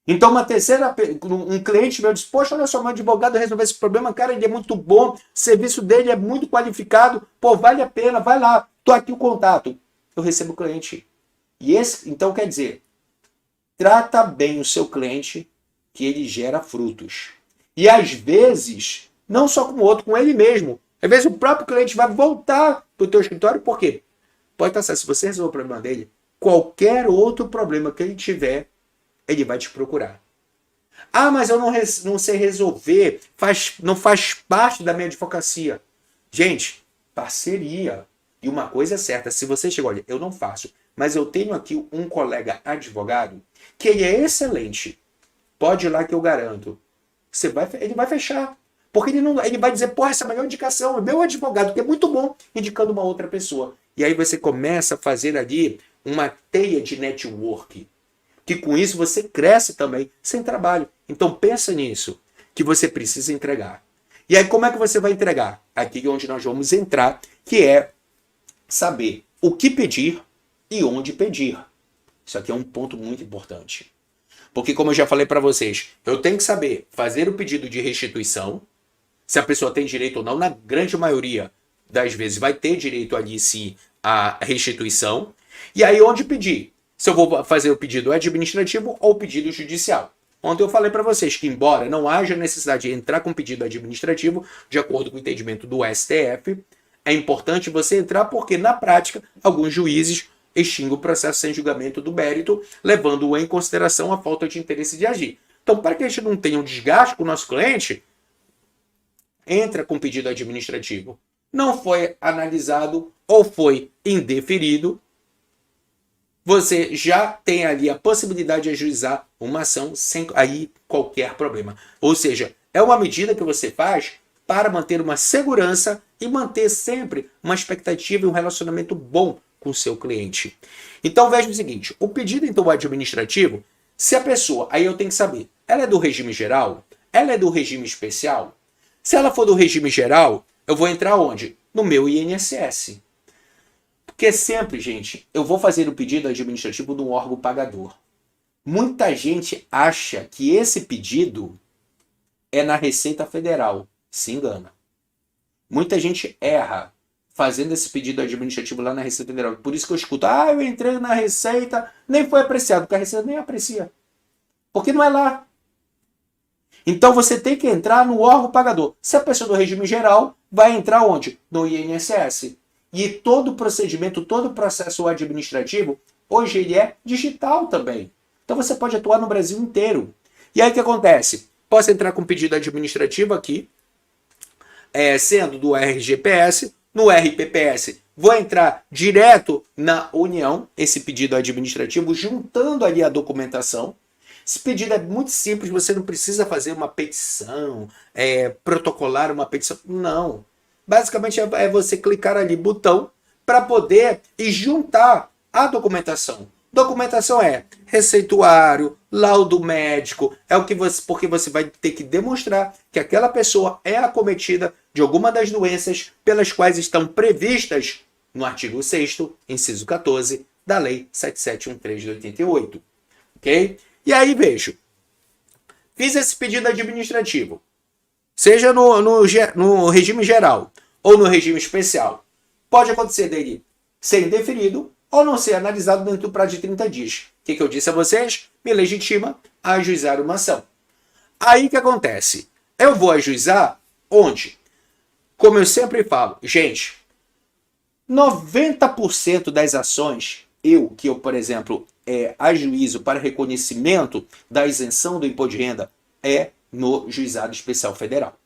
Então um cliente meu disse, poxa, olha só, meu advogado resolveu esse problema, cara, ele é muito bom, o serviço dele é muito qualificado, pô, vale a pena, vai lá, tô aqui o contato. Eu recebo o cliente. Então quer dizer, trata bem o seu cliente que ele gera frutos. E às vezes, não só com o outro, com ele mesmo. Às vezes o próprio cliente vai voltar para o teu escritório, por quê? Pode estar certo, se você resolver o problema dele, qualquer outro problema que ele tiver, ele vai te procurar. Ah, mas eu não sei resolver, não faz parte da minha advocacia. Gente, parceria. E uma coisa é certa, se você chega, olha, eu não faço, mas eu tenho aqui um colega advogado que ele é excelente. Pode ir lá que eu garanto. Ele vai fechar. Porque ele vai dizer, porra, essa é a melhor indicação, é meu advogado, que é muito bom, indicando uma outra pessoa. E aí você começa a fazer ali uma teia de network. Que com isso você cresce também sem trabalho. Então pensa nisso, que você precisa entregar. E aí como é que você vai entregar? Aqui é onde nós vamos entrar, que é saber o que pedir e onde pedir. Isso aqui é um ponto muito importante. Porque como eu já falei para vocês, eu tenho que saber fazer o pedido de restituição, se a pessoa tem direito ou não, na grande maioria das vezes vai ter direito ali sim a restituição. E aí onde pedir? Se eu vou fazer o pedido administrativo ou o pedido judicial. Ontem eu falei para vocês que embora não haja necessidade de entrar com pedido administrativo, de acordo com o entendimento do STF, é importante você entrar porque na prática alguns juízes extinguem o processo sem julgamento do mérito, levando-o em consideração a falta de interesse de agir. Então, para que a gente não tenha um desgaste com o nosso cliente, entra com pedido administrativo. Não foi analisado ou foi indeferido, você já tem ali a possibilidade de ajuizar uma ação sem aí qualquer problema. Ou seja, é uma medida que você faz para manter uma segurança e manter sempre uma expectativa e um relacionamento bom com o seu cliente. Então veja o seguinte, o pedido então administrativo, se a pessoa, aí eu tenho que saber, ela é do regime geral? Ela é do regime especial? Se ela for do regime geral, eu vou entrar onde? No meu INSS. Porque sempre, gente, eu vou fazer o pedido administrativo de um órgão pagador. Muita gente acha que esse pedido é na Receita Federal. Se engana. Muita gente erra fazendo esse pedido administrativo lá na Receita Federal. Por isso que eu escuto, eu entrei na Receita, nem foi apreciado, porque a Receita nem aprecia. Porque não é lá. Então você tem que entrar no órgão pagador. Se a pessoa do regime geral vai entrar onde? No INSS. E todo o procedimento, todo o processo administrativo, hoje ele é digital também. Então você pode atuar no Brasil inteiro. E aí o que acontece? Posso entrar com pedido administrativo aqui, sendo do RGPS, no RPPS. Vou entrar direto na União, esse pedido administrativo, juntando ali a documentação. Esse pedido é muito simples, você não precisa fazer uma petição, protocolar uma petição. Não. Basicamente é você clicar ali, botão, para poder e juntar a documentação. Documentação é receituário, laudo médico, porque você vai ter que demonstrar que aquela pessoa é acometida de alguma das doenças pelas quais estão previstas no artigo 6º, inciso 14, da Lei 7713 de 88. Ok? E aí, vejo, fiz esse pedido administrativo, seja no regime geral ou no regime especial. Pode acontecer dele ser indeferido ou não ser analisado dentro do prazo de 30 dias. O que eu disse a vocês? Me legitima a ajuizar uma ação. Aí o que acontece? Eu vou ajuizar onde? Como eu sempre falo, gente, 90% das ações, que eu, por exemplo, ajuízo para reconhecimento da isenção do imposto de renda é no Juizado Especial Federal.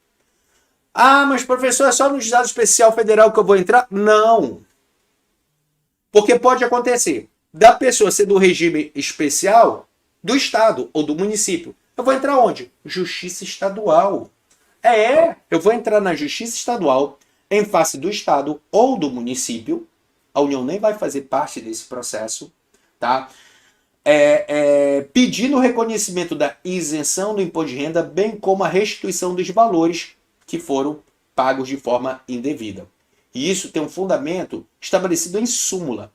Ah, mas professor, é só no Juizado Especial Federal que eu vou entrar? Não. Porque pode acontecer da pessoa ser do regime especial do estado ou do município. Eu vou entrar onde? Justiça Estadual. Eu vou entrar na Justiça Estadual em face do estado ou do município. A União nem vai fazer parte desse processo, tá? Pedindo o reconhecimento da isenção do imposto de renda, bem como a restituição dos valores que foram pagos de forma indevida. E isso tem um fundamento estabelecido em súmula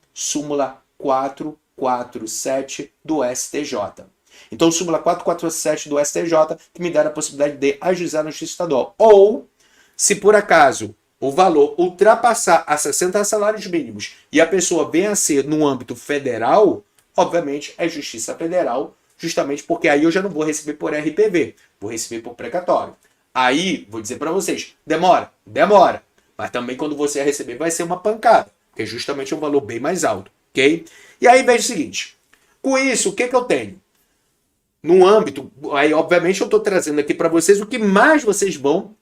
447 do STJ. Então, súmula 447 do STJ que me dá a possibilidade de ajuizar na Justiça Estadual. Ou, se por acaso o valor ultrapassar a 60 salários mínimos e a pessoa venha a ser no âmbito federal, obviamente é Justiça Federal, justamente porque aí eu já não vou receber por RPV, vou receber por precatório. Aí, vou dizer para vocês, demora, mas também quando você receber vai ser uma pancada, porque justamente é um valor bem mais alto, ok? E aí veja o seguinte, com isso, o que eu tenho? No âmbito, aí obviamente eu estou trazendo aqui para vocês o que mais vocês vão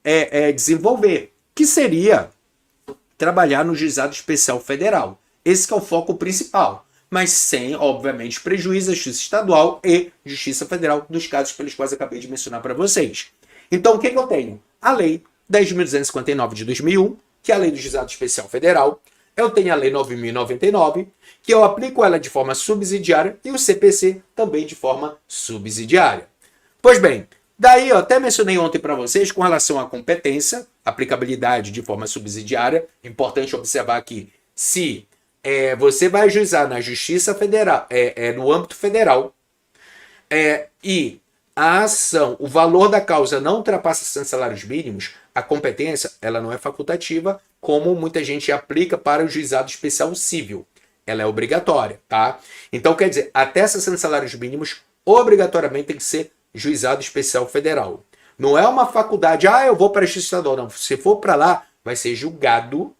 desenvolver, que seria trabalhar no Juizado Especial Federal. Esse que é o foco principal, mas sem, obviamente, prejuízo à Justiça Estadual e Justiça Federal nos casos pelos quais eu acabei de mencionar para vocês. Então, o que eu tenho? A Lei 10.259 de 2001, que é a Lei do Juizado Especial Federal. Eu tenho a Lei 9.099, que eu aplico ela de forma subsidiária, e o CPC também de forma subsidiária. Pois bem, daí eu até mencionei ontem para vocês com relação à competência, aplicabilidade de forma subsidiária. Importante observar aqui, se você vai ajuizar na Justiça Federal, no âmbito federal, e a ação, o valor da causa não ultrapassa 60 salários mínimos, a competência ela não é facultativa, como muita gente aplica para o Juizado Especial Civil. Ela é obrigatória, tá? Então, quer dizer, até 60 salários mínimos, obrigatoriamente tem que ser Juizado Especial Federal. Não é uma faculdade, eu vou para a Justiça Estadual. Não, se for para lá, vai ser julgado,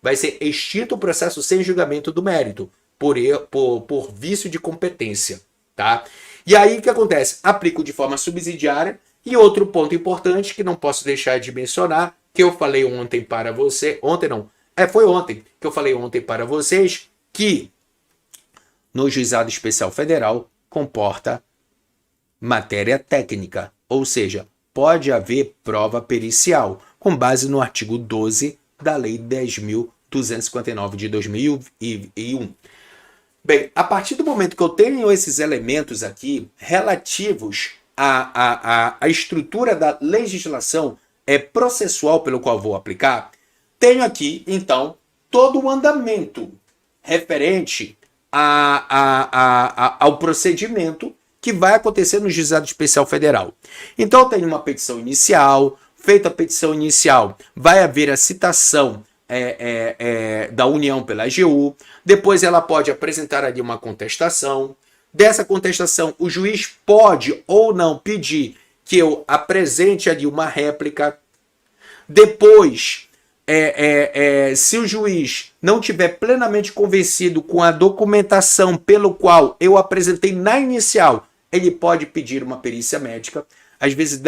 vai ser extinto o processo sem julgamento do mérito, por vício de competência, tá? E aí, o que acontece? Aplico de forma subsidiária. E outro ponto importante que não posso deixar de mencionar, que eu falei ontem para você, foi ontem que eu falei ontem para vocês, que no Juizado Especial Federal comporta matéria técnica, ou seja, pode haver prova pericial, com base no artigo 12 da Lei 10.259 de 2001. Bem, a partir do momento que eu tenho esses elementos aqui relativos à estrutura da legislação processual pelo qual vou aplicar, tenho aqui, então, todo o andamento referente ao procedimento que vai acontecer no Juizado Especial Federal. Então, eu tenho uma petição inicial. Feita a petição inicial, vai haver a citação da União pela AGU. Depois ela pode apresentar ali uma contestação. dessa contestação, o juiz pode ou não pedir que eu apresente ali uma réplica. Depois, se o juiz não tiver plenamente convencido com a documentação pelo qual eu apresentei na inicial, ele pode pedir uma perícia médica. Às vezes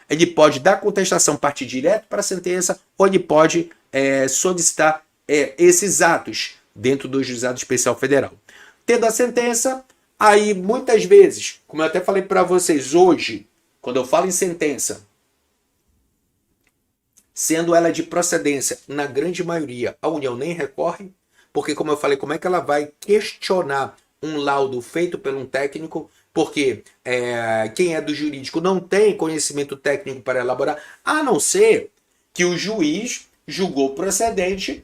ele pode dar contestação, partir direto para a sentença, ou ele pode solicitar esses atos dentro do Juizado Especial Federal. Tendo a sentença, aí muitas vezes, como eu até falei para vocês hoje, quando eu falo em sentença, sendo ela de procedência, na grande maioria, a União nem recorre, porque, como eu falei, como é que ela vai questionar um laudo feito por um técnico, porque quem é do jurídico não tem conhecimento técnico para elaborar, a não ser que o juiz julgou procedente,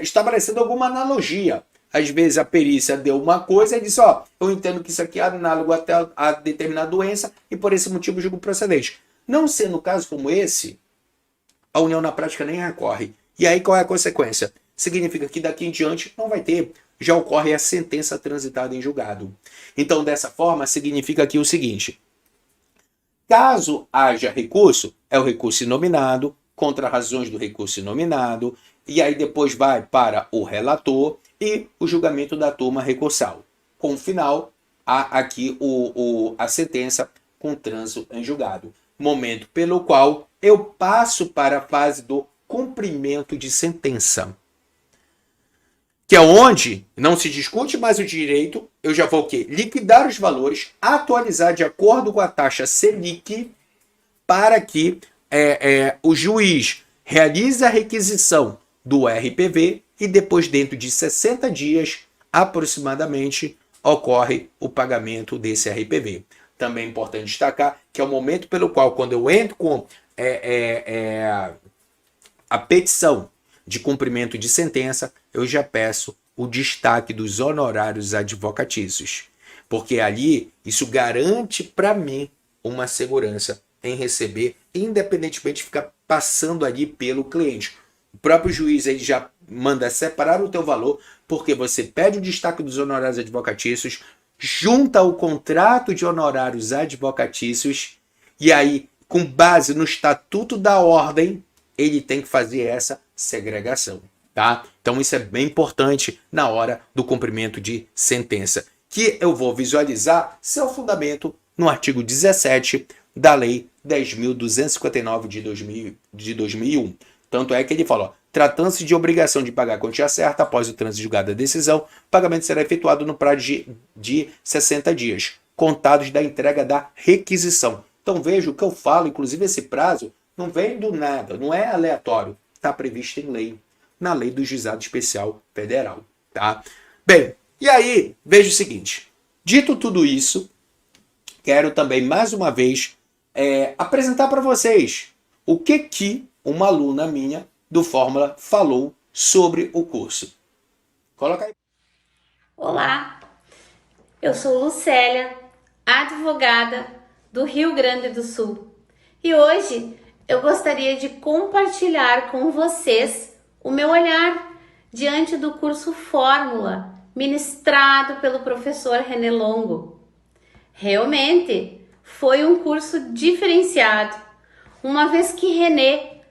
estabelecendo alguma analogia. Às vezes a perícia deu uma coisa e disse, eu entendo que isso aqui é análogo até a determinada doença e por esse motivo julgo procedente. Não sendo caso como esse, a União na prática nem recorre. E aí qual é a consequência? Significa que daqui em diante não vai ter, já ocorre a sentença transitada em julgado. Então dessa forma significa aqui o seguinte, caso haja recurso, é o recurso inominado, contra razões do recurso inominado, e aí depois vai para o relator e o julgamento da turma recursal. Com o final, há aqui a sentença com trânsito em julgado. Momento pelo qual eu passo para a fase do cumprimento de sentença. Que é onde não se discute mais o direito, eu já vou o quê? Liquidar os valores, atualizar de acordo com a taxa Selic, para que o juiz realize a requisição do RPV e depois, dentro de 60 dias, aproximadamente, ocorre o pagamento desse RPV. Também é importante destacar que é o momento pelo qual, quando eu entro com a petição de cumprimento de sentença, eu já peço o destaque dos honorários advocatícios. Porque ali, isso garante para mim uma segurança em receber, independentemente de ficar passando ali pelo cliente. O próprio juiz aí já manda separar o teu valor, porque você pede o destaque dos honorários advocatícios, junta o contrato de honorários advocatícios, e aí, com base no Estatuto da Ordem, ele tem que fazer essa segregação, tá? Então isso é bem importante na hora do cumprimento de sentença, que eu vou visualizar seu fundamento no artigo 17 da Lei 10.259 de 2001. Tanto é que ele fala, tratando-se de obrigação de pagar a quantia certa após o trânsito julgado da decisão, o pagamento será efetuado no prazo de 60 dias, contados da entrega da requisição. Então veja o que eu falo, inclusive esse prazo não vem do nada, não é aleatório, está previsto em lei, na lei do Juizado Especial Federal, tá? Bem, e aí veja o seguinte, dito tudo isso, quero também mais uma vez apresentar para vocês o que uma aluna minha do Fórmula falou sobre o curso. Coloca aí. Olá, eu sou Lucélia, advogada do Rio Grande do Sul. E hoje eu gostaria de compartilhar com vocês o meu olhar diante do curso Fórmula, ministrado pelo professor René Longo. Realmente foi um curso diferenciado, uma vez que René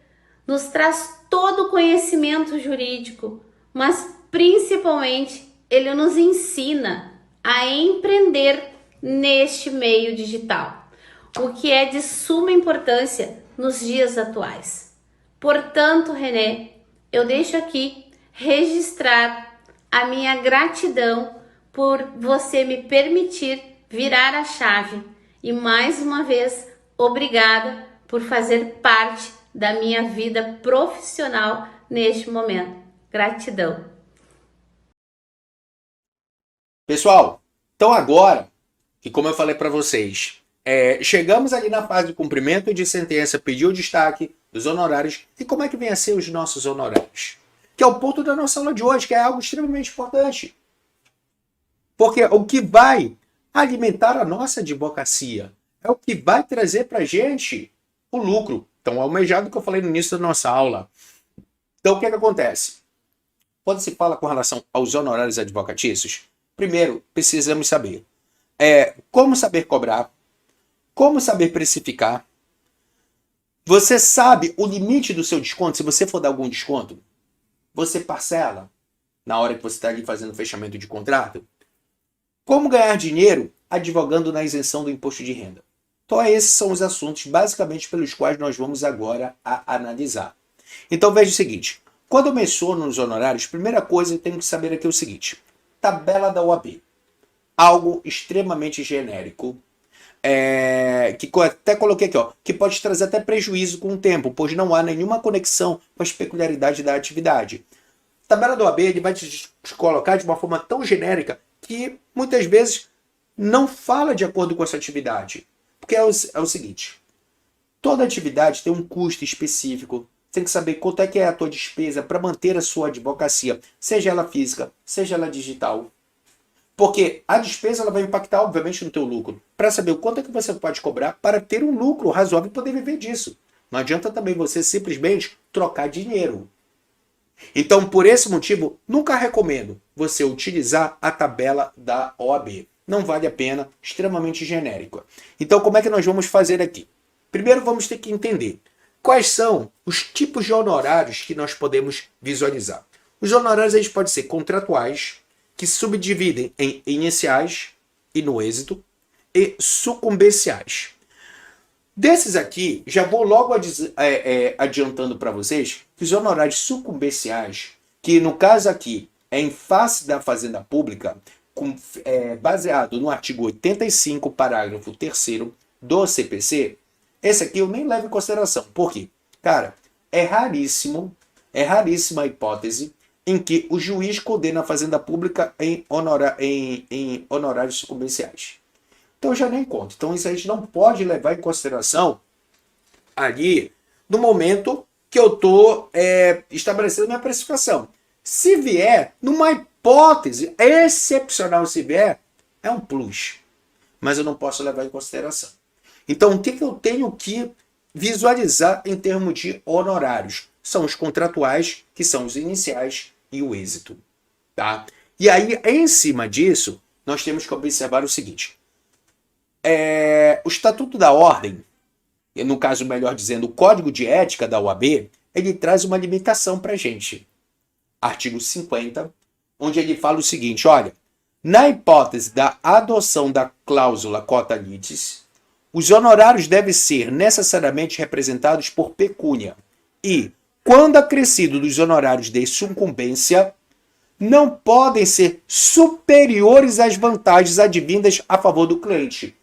nos traz todo o conhecimento jurídico, mas principalmente ele nos ensina a empreender neste meio digital, o que é de suma importância nos dias atuais. Portanto, René, eu deixo aqui registrar a minha gratidão por você me permitir virar a chave e mais uma vez, obrigada por fazer parte da minha vida profissional neste momento. Gratidão. Pessoal, então agora, que como eu falei para vocês, chegamos ali na fase de cumprimento de sentença, pediu o destaque dos honorários. E como é que vem a ser os nossos honorários? Que é o ponto da nossa aula de hoje, que é algo extremamente importante. Porque o que vai alimentar a nossa advocacia é o que vai trazer para a gente o lucro tão almejado que eu falei no início da nossa aula. Então, o que acontece? Quando se fala com relação aos honorários advocatícios, primeiro, precisamos saber. como saber cobrar, como saber precificar. Você sabe o limite do seu desconto? Se você for dar algum desconto, você parcela na hora que você está ali fazendo o fechamento de contrato. Como ganhar dinheiro advogando na isenção do imposto de renda. Então esses são os assuntos basicamente pelos quais nós vamos agora analisar. Então veja o seguinte, quando eu menciono nos honorários, primeira coisa eu tenho que saber aqui é o seguinte, tabela da OAB, algo extremamente genérico, que eu até coloquei aqui, que pode trazer até prejuízo com o tempo, pois não há nenhuma conexão com as peculiaridades da atividade. A tabela da OAB ele vai te colocar de uma forma tão genérica que muitas vezes não fala de acordo com essa atividade. Porque é o seguinte, toda atividade tem um custo específico, tem que saber quanto é que é a tua despesa para manter a sua advocacia, seja ela física, seja ela digital. Porque a despesa ela vai impactar, obviamente, no teu lucro. Para saber o quanto é que você pode cobrar para ter um lucro razoável e poder viver disso. Não adianta também você simplesmente trocar dinheiro. Então, por esse motivo, nunca recomendo você utilizar a tabela da OAB. Não vale a pena, extremamente genérica. Então, como é que nós vamos fazer aqui? Primeiro, vamos ter que entender quais são os tipos de honorários que nós podemos visualizar. Os honorários eles podem ser contratuais, que se subdividem em iniciais e no êxito, e sucumbenciais. Desses aqui, já vou logo adiantando para vocês que os honorários sucumbenciais, que no caso aqui é em face da Fazenda Pública, baseado no artigo 85, parágrafo 3º do CPC, esse aqui eu nem levo em consideração. Por quê? Cara, é raríssima a hipótese em que o juiz condena a Fazenda Pública em honorários sucumbenciais. Então eu já nem conto. Então isso a gente não pode levar em consideração ali no momento que eu estou estabelecendo minha precificação. Se vier, numa hipótese excepcional, se vier, é um plus. Mas eu não posso levar em consideração. Então o que eu tenho que visualizar em termos de honorários? São os contratuais, que são os iniciais e o êxito. Tá? E aí, em cima disso, nós temos que observar o seguinte. O Estatuto da Ordem, no caso, melhor dizendo, o Código de Ética da OAB, ele traz uma limitação para a gente. Artigo 50, onde ele fala o seguinte, olha, na hipótese da adoção da cláusula quota litis, os honorários devem ser necessariamente representados por pecúnia e, quando acrescido dos honorários de sucumbência, não podem ser superiores às vantagens advindas a favor do cliente.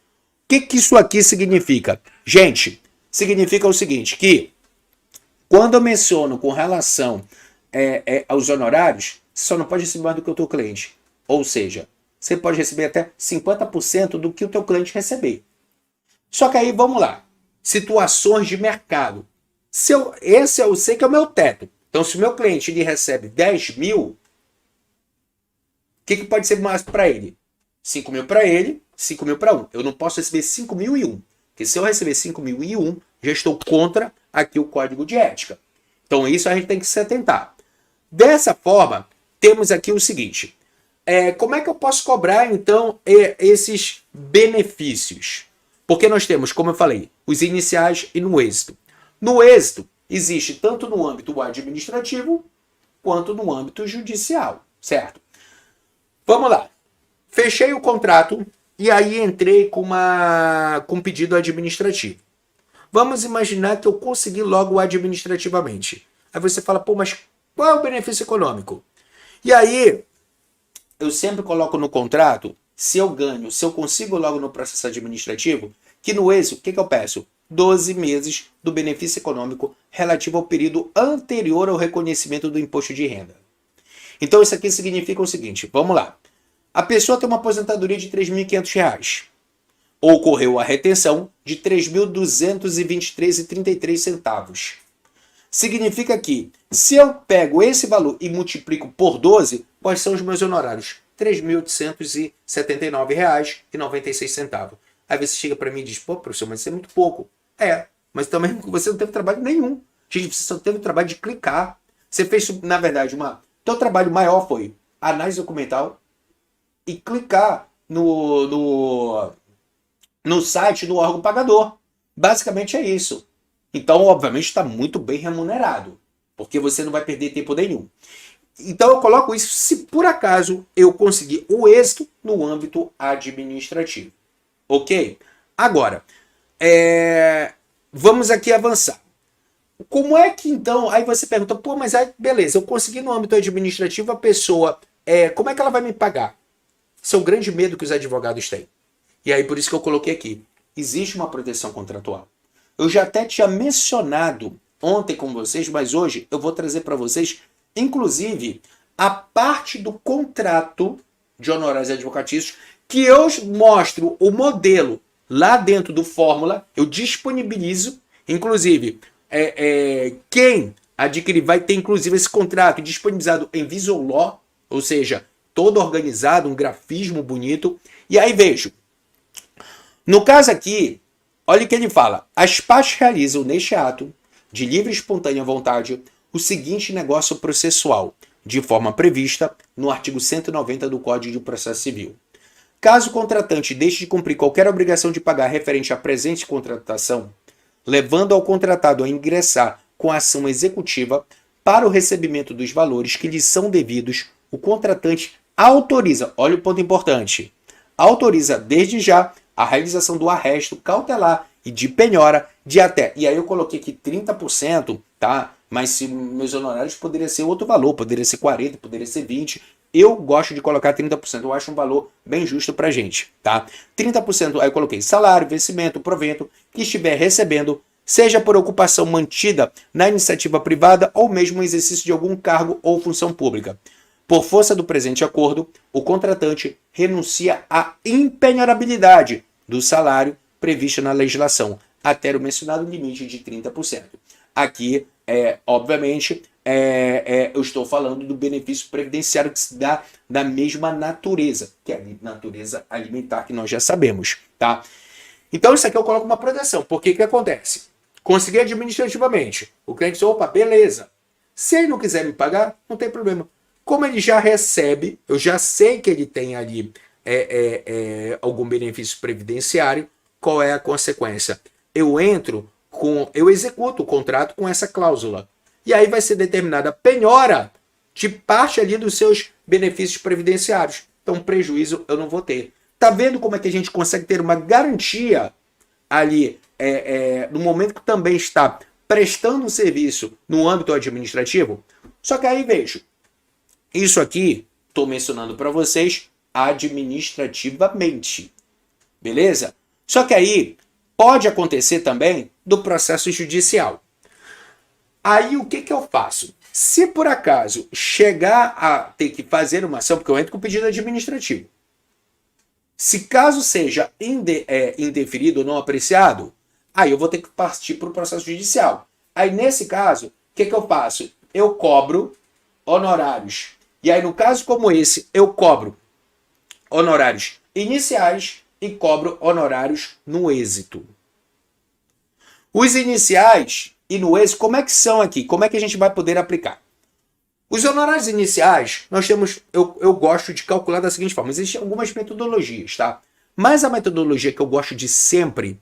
O que isso aqui significa? Gente, significa o seguinte, que quando eu menciono com relação aos honorários, você só não pode receber mais do que o teu cliente. Ou seja, você pode receber até 50% do que o teu cliente receber. Só que aí, vamos lá. Situações de mercado. Esse eu sei que é o meu teto. Então, se o meu cliente ele recebe 10 mil, o que pode ser mais para ele? 5 mil para ele, 5 mil para um. Eu não posso receber 5 mil e um. Porque se eu receber 5 mil e um, já estou contra aqui o código de ética. Então, isso a gente tem que se atentar. Dessa forma, temos aqui o seguinte. Como é que eu posso cobrar, então, esses benefícios? Porque nós temos, como eu falei, os iniciais e no êxito. No êxito, existe tanto no âmbito administrativo, quanto no âmbito judicial, certo? Vamos lá. Fechei o contrato e aí entrei com um pedido administrativo. Vamos imaginar que eu consegui logo administrativamente. Aí você fala, pô, mas qual é o benefício econômico? E aí, eu sempre coloco no contrato, se eu consigo logo no processo administrativo, que no êxito, o que eu peço? 12 meses do benefício econômico relativo ao período anterior ao reconhecimento do imposto de renda. Então isso aqui significa o seguinte, vamos lá. A pessoa tem uma aposentadoria de R$ 3.500. Ocorreu a retenção de R$ 3.223,33. Significa que, se eu pego esse valor e multiplico por 12, quais são os meus honorários? R$ 3.879,96. Aí você chega para mim e diz, pô, professor, mas isso é muito pouco. Mas também você não teve trabalho nenhum. Gente, você só teve o trabalho de clicar. Você fez, na verdade, teu trabalho maior foi análise documental e clicar no site do órgão pagador. Basicamente é isso. Então, obviamente, está muito bem remunerado, porque você não vai perder tempo nenhum. Então, eu coloco isso se por acaso eu conseguir o êxito no âmbito administrativo. Ok? Agora, vamos aqui avançar. Como é que então, aí você pergunta, pô, mas aí, beleza, eu consegui no âmbito administrativo, a pessoa, como é que ela vai me pagar? Esse é o grande medo que os advogados têm. E aí por isso que eu coloquei aqui, existe uma proteção contratual. Eu já até tinha mencionado ontem com vocês, mas hoje eu vou trazer para vocês, inclusive, a parte do contrato de honorários advocatícios, que eu mostro o modelo lá dentro do Fórmula, eu disponibilizo, inclusive, quem adquirir vai ter inclusive esse contrato disponibilizado em Visual Law, ou seja, todo organizado, um grafismo bonito. E aí vejo, no caso aqui, olha o que ele fala, as partes realizam neste ato, de livre e espontânea vontade, o seguinte negócio processual, de forma prevista no artigo 190 do Código de Processo Civil. Caso o contratante deixe de cumprir qualquer obrigação de pagar referente à presente contratação, levando ao contratado a ingressar com a ação executiva para o recebimento dos valores que lhe são devidos, o contratante autoriza, olha o ponto importante, autoriza desde já a realização do arresto cautelar e de penhora de até, e aí eu coloquei aqui 30%, tá? Mas se meus honorários poderia ser outro valor, poderia ser 40%, poderia ser 20%, eu gosto de colocar 30%, eu acho um valor bem justo pra gente, tá? 30%, aí eu coloquei salário, vencimento, provento, que estiver recebendo, seja por ocupação mantida na iniciativa privada ou mesmo exercício de algum cargo ou função pública. Por força do presente acordo, o contratante renuncia à impenhorabilidade do salário previsto na legislação, até o mencionado limite de 30%. Aqui, obviamente, eu estou falando do benefício previdenciário que se dá da mesma natureza, que é a natureza alimentar, que nós já sabemos, tá? Então, isso aqui eu coloco uma proteção. Porque o que acontece? Consegui administrativamente. O cliente diz, opa, beleza. Se ele não quiser me pagar, não tem problema. Como ele já recebe, eu já sei que ele tem ali algum benefício previdenciário, qual é a consequência? Eu executo o contrato com essa cláusula. E aí vai ser determinada a penhora de parte ali dos seus benefícios previdenciários. Então, prejuízo eu não vou ter. Tá vendo como é que a gente consegue ter uma garantia ali no momento que também está prestando um serviço no âmbito administrativo? Só que aí vejo, isso aqui estou mencionando para vocês administrativamente, beleza? Só que aí pode acontecer também do processo judicial. Aí o que eu faço? Se por acaso chegar a ter que fazer uma ação, porque eu entro com pedido administrativo, se caso seja indeferido ou não apreciado, aí eu vou ter que partir para o processo judicial. Aí nesse caso, o que eu faço? Eu cobro honorários. E aí no caso como esse, eu cobro honorários iniciais e cobro honorários no êxito. Os iniciais e no êxito, como é que são aqui? Como é que a gente vai poder aplicar? Os honorários iniciais, nós temos, eu gosto de calcular da seguinte forma, existem algumas metodologias, tá? Mas a metodologia que eu gosto de sempre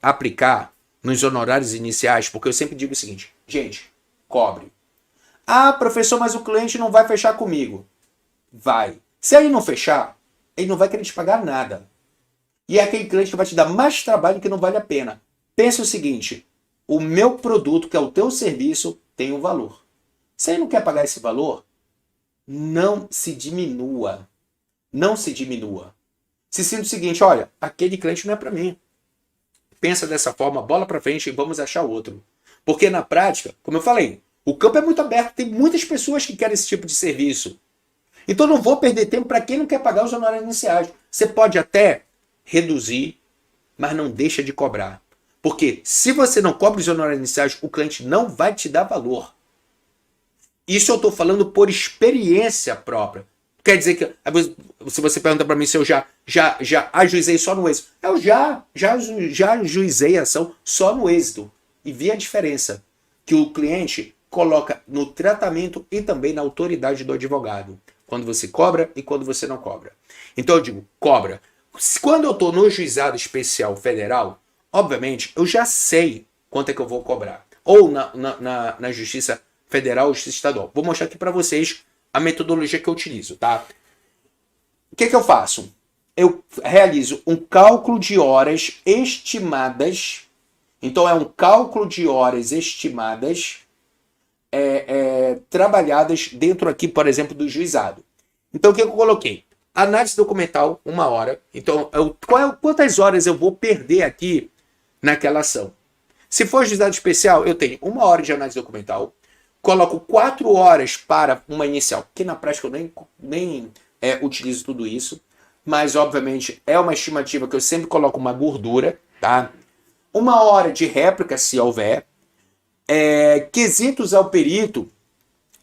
aplicar nos honorários iniciais, porque eu sempre digo o seguinte, gente, cobre. Ah, professor, mas o cliente não vai fechar comigo. Vai. Se ele não fechar, ele não vai querer te pagar nada. E é aquele cliente que vai te dar mais trabalho que não vale a pena. Pensa o seguinte, o meu produto, que é o teu serviço, tem um valor. Se ele não quer pagar esse valor, não se diminua. Não se diminua. Se sinta o seguinte, olha, aquele cliente não é para mim. Pensa dessa forma, bola para frente e vamos achar outro. Porque na prática, como eu falei, o campo é muito aberto, tem muitas pessoas que querem esse tipo de serviço. Então não vou perder tempo para quem não quer pagar os honorários iniciais. Você pode até reduzir, mas não deixa de cobrar. Porque se você não cobra os honorários iniciais, o cliente não vai te dar valor. Isso eu estou falando por experiência própria. Quer dizer que, se você pergunta para mim se eu já ajuizei só no êxito. Eu já ajuizei a ação só no êxito. E vi a diferença que o cliente coloca no tratamento e também na autoridade do advogado. Quando você cobra e quando você não cobra. Então eu digo, cobra. Quando eu estou no juizado especial federal, obviamente, eu já sei quanto é que eu vou cobrar. Ou na Justiça Federal ou Justiça Estadual. Vou mostrar aqui para vocês a metodologia que eu utilizo, tá? O que eu faço? Eu realizo um cálculo de horas estimadas. Então, é um cálculo de horas estimadas trabalhadas dentro aqui, por exemplo, do juizado. Então, o que eu coloquei? Análise documental, 1 hora. Então, quantas horas eu vou perder aqui naquela ação? Se for juizado especial, eu tenho 1 hora de análise documental, coloco 4 horas para uma inicial, que na prática eu nem utilizo tudo isso, mas obviamente é uma estimativa que eu sempre coloco uma gordura, tá? 1 hora de réplica, se houver. Quesitos ao perito,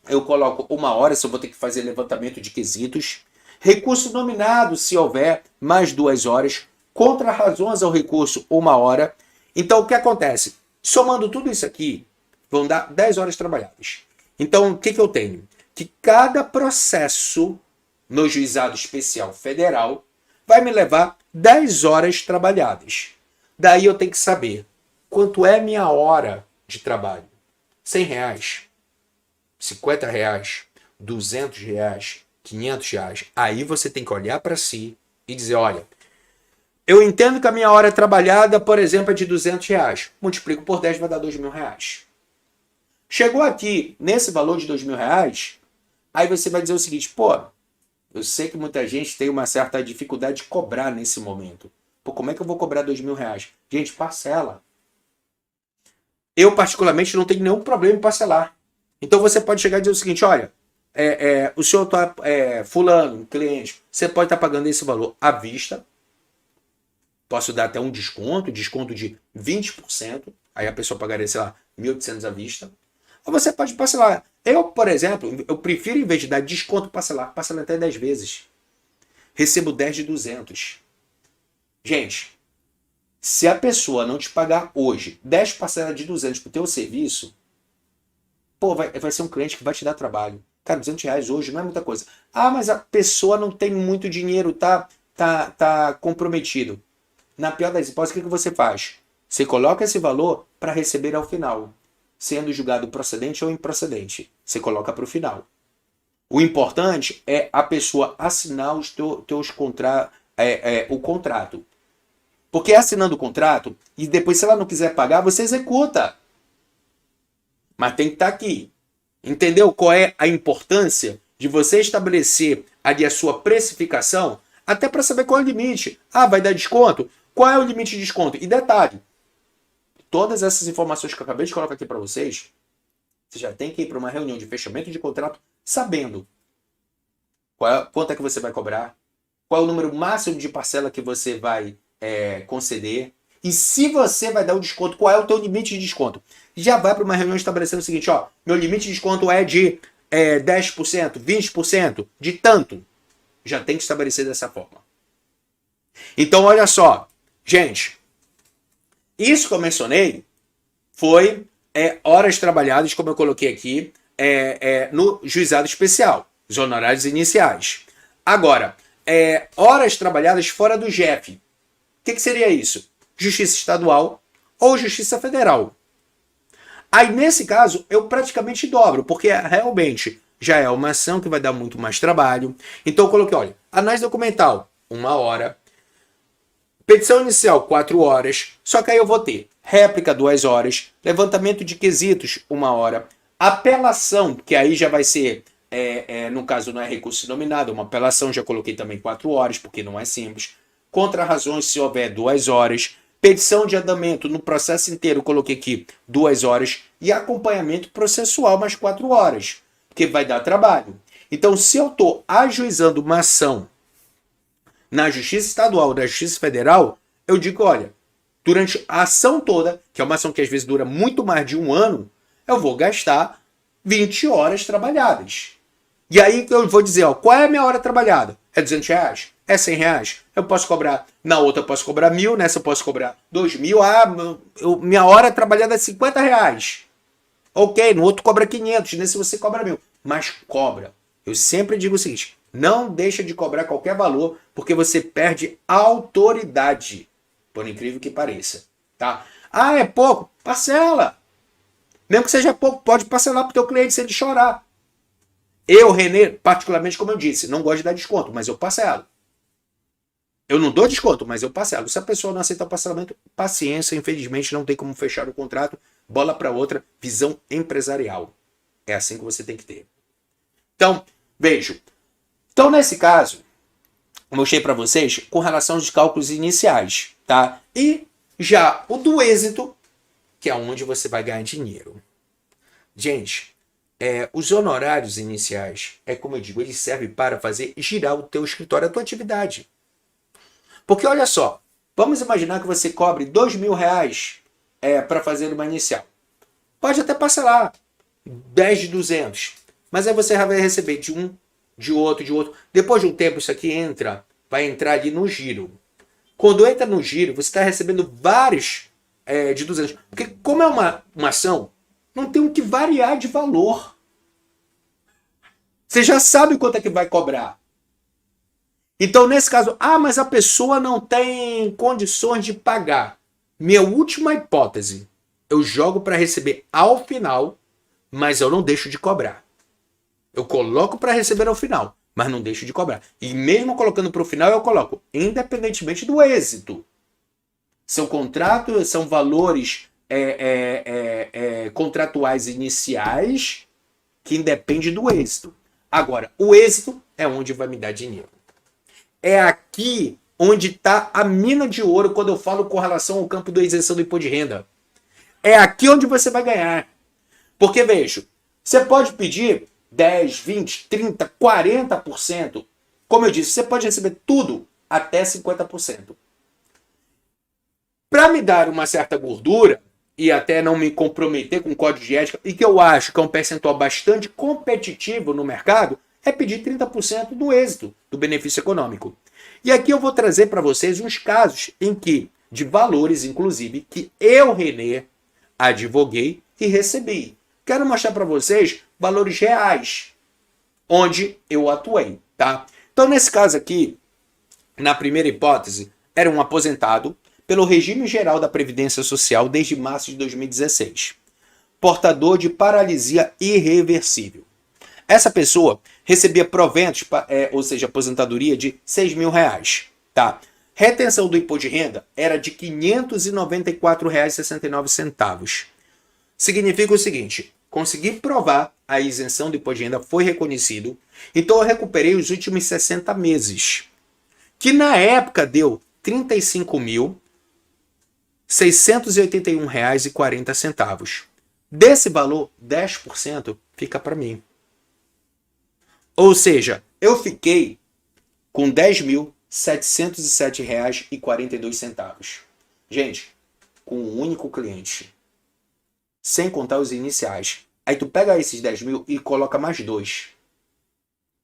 eu coloco 1 hora, se eu vou ter que fazer levantamento de quesitos. Recurso nominado, se houver, mais 2 horas. Contra-razões ao recurso, 1 hora. Então, o que acontece? Somando tudo isso aqui, vão dar 10 horas trabalhadas. Então, o que eu tenho? Que cada processo no juizado especial federal vai me levar 10 horas trabalhadas. Daí eu tenho que saber quanto é minha hora de trabalho. R$100, R$50, R$200, R$500. Aí você tem que olhar para si e dizer, olha, eu entendo que a minha hora trabalhada, por exemplo, é de R$200. Multiplico por 10, vai dar R$2.000. Chegou aqui, nesse valor de R$2.000, aí você vai dizer o seguinte, pô, eu sei que muita gente tem uma certa dificuldade de cobrar nesse momento. Pô, como é que eu vou cobrar R$2.000? Gente, parcela. Eu, particularmente, não tenho nenhum problema em parcelar. Então você pode chegar e dizer o seguinte, olha, o senhor está fulano, cliente, você pode estar pagando esse valor à vista. Posso dar até um desconto de 20%. Aí a pessoa pagaria, sei lá, 1.800 à vista. Ou você pode parcelar. Eu, por exemplo, eu prefiro, em vez de dar desconto, parcelar até 10 vezes. Recebo 10 de 200. Gente, se a pessoa não te pagar hoje 10 parcelas de 200 pro teu serviço, pô, vai ser um cliente que vai te dar trabalho. Cara, R$200 hoje não é muita coisa. Ah, mas a pessoa não tem muito dinheiro, tá comprometido. Na pior das hipóteses, o que você faz? Você coloca esse valor para receber ao final. Sendo julgado procedente ou improcedente. Você coloca para o final. O importante é a pessoa assinar os teus o contrato. Porque assinando o contrato, e depois se ela não quiser pagar, você executa. Mas tem que estar aqui. Entendeu qual é a importância de você estabelecer ali a sua precificação? Até para saber qual é o limite. Ah, vai dar desconto? Qual é o limite de desconto? E detalhe, todas essas informações que eu acabei de colocar aqui para vocês, você já tem que ir para uma reunião de fechamento de contrato sabendo quanto é que você vai cobrar, qual é o número máximo de parcela que você vai conceder, e se você vai dar o desconto, qual é o teu limite de desconto. Já vai para uma reunião estabelecendo o seguinte, ó, meu limite de desconto é de 10%, 20%, de tanto. Já tem que estabelecer dessa forma. Então, olha só, gente, isso que eu mencionei foi horas trabalhadas, como eu coloquei aqui, no juizado especial, os honorários iniciais. Agora, horas trabalhadas fora do JEF. O que seria isso? Justiça estadual ou justiça federal. Aí, nesse caso, eu praticamente dobro, porque realmente já é uma ação que vai dar muito mais trabalho. Então, eu coloquei, olha, análise documental, 1 hora. Petição inicial, 4 horas. Só que aí eu vou ter réplica, 2 horas. Levantamento de quesitos, 1 hora. Apelação, que aí já vai ser, no caso não é recurso nominado, uma apelação, já coloquei também 4 horas, porque não é simples. Contra-razões, se houver, 2 horas. Petição de andamento, no processo inteiro, coloquei aqui 2 horas. E acompanhamento processual, mais 4 horas, porque vai dar trabalho. Então, se eu estou ajuizando uma ação na Justiça Estadual ou na Justiça Federal, eu digo, olha, durante a ação toda, que é uma ação que às vezes dura muito mais de 1 ano, eu vou gastar 20 horas trabalhadas. E aí eu vou dizer, ó, qual é a minha hora trabalhada? É R$200? É R$100? Eu posso cobrar, na outra eu posso cobrar 1.000, nessa eu posso cobrar 2.000. Ah, minha hora trabalhada é R$50. Ok, no outro cobra 500, nesse você cobra 1.000. Mas cobra. Eu sempre digo o seguinte, não deixa de cobrar qualquer valor, porque você perde autoridade, por incrível que pareça, tá? Ah, é pouco? Parcela! Mesmo que seja pouco, pode parcelar para o teu cliente sem ele chorar. Eu, Renê, particularmente, como eu disse, não gosto de dar desconto, mas eu parcelo. Eu não dou desconto, mas eu parcelo. Se a pessoa não aceita o parcelamento, paciência, infelizmente não tem como fechar o contrato, bola para outra, visão empresarial. É assim que você tem que ter. Então, vejo. Então, nesse caso, eu mostrei para vocês com relação aos cálculos iniciais, tá? E já o do êxito, que é onde você vai ganhar dinheiro. Gente, os honorários iniciais, como eu digo, eles servem para fazer girar o teu escritório, a tua atividade. Porque olha só, vamos imaginar que você cobre R$2.000 para fazer uma inicial. Pode até parcelar 10 de 200, mas aí você vai receber de um, de outro. Depois de um tempo isso aqui vai entrar ali no giro. Quando entra no giro, você está recebendo vários de 200. Porque como é uma ação, não tem o que variar de valor. Você já sabe quanto é que vai cobrar. Então, nesse caso, mas a pessoa não tem condições de pagar. Minha última hipótese, eu jogo para receber ao final, mas eu não deixo de cobrar. Eu coloco para receber ao final, mas não deixo de cobrar. E mesmo colocando para o final, eu coloco, independentemente do êxito. São contratos, são valores contratuais iniciais que independem do êxito. Agora, o êxito é onde vai me dar dinheiro. É aqui onde está a mina de ouro quando eu falo com relação ao campo da isenção do imposto de renda. É aqui onde você vai ganhar. Porque, veja, você pode pedir 10, 20, 30, 40%. Como eu disse, você pode receber tudo até 50%. Para me dar uma certa gordura e até não me comprometer com o código de ética, e que eu acho que é um percentual bastante competitivo no mercado, é pedir 30% do êxito, do benefício econômico. E aqui eu vou trazer para vocês uns casos em que, de valores, inclusive, que eu, Renê, advoguei e recebi. Quero mostrar para vocês valores reais, onde eu atuei, tá? Então, nesse caso aqui, na primeira hipótese, era um aposentado pelo regime geral da Previdência Social desde março de 2016. Portador de paralisia irreversível. Essa pessoa recebia proventos, ou seja, aposentadoria de R$6.000, tá? Retenção do imposto de renda era de R$ 594,69. Significa o seguinte, consegui provar a isenção do imposto de renda, foi reconhecido, então eu recuperei os últimos 60 meses, que na época deu R$ 35.681,40. Desse valor, 10% fica para mim. Ou seja, eu fiquei com R$ 10.707,42. Gente, com um único cliente. Sem contar os iniciais. Aí tu pega esses 10 mil e coloca mais 2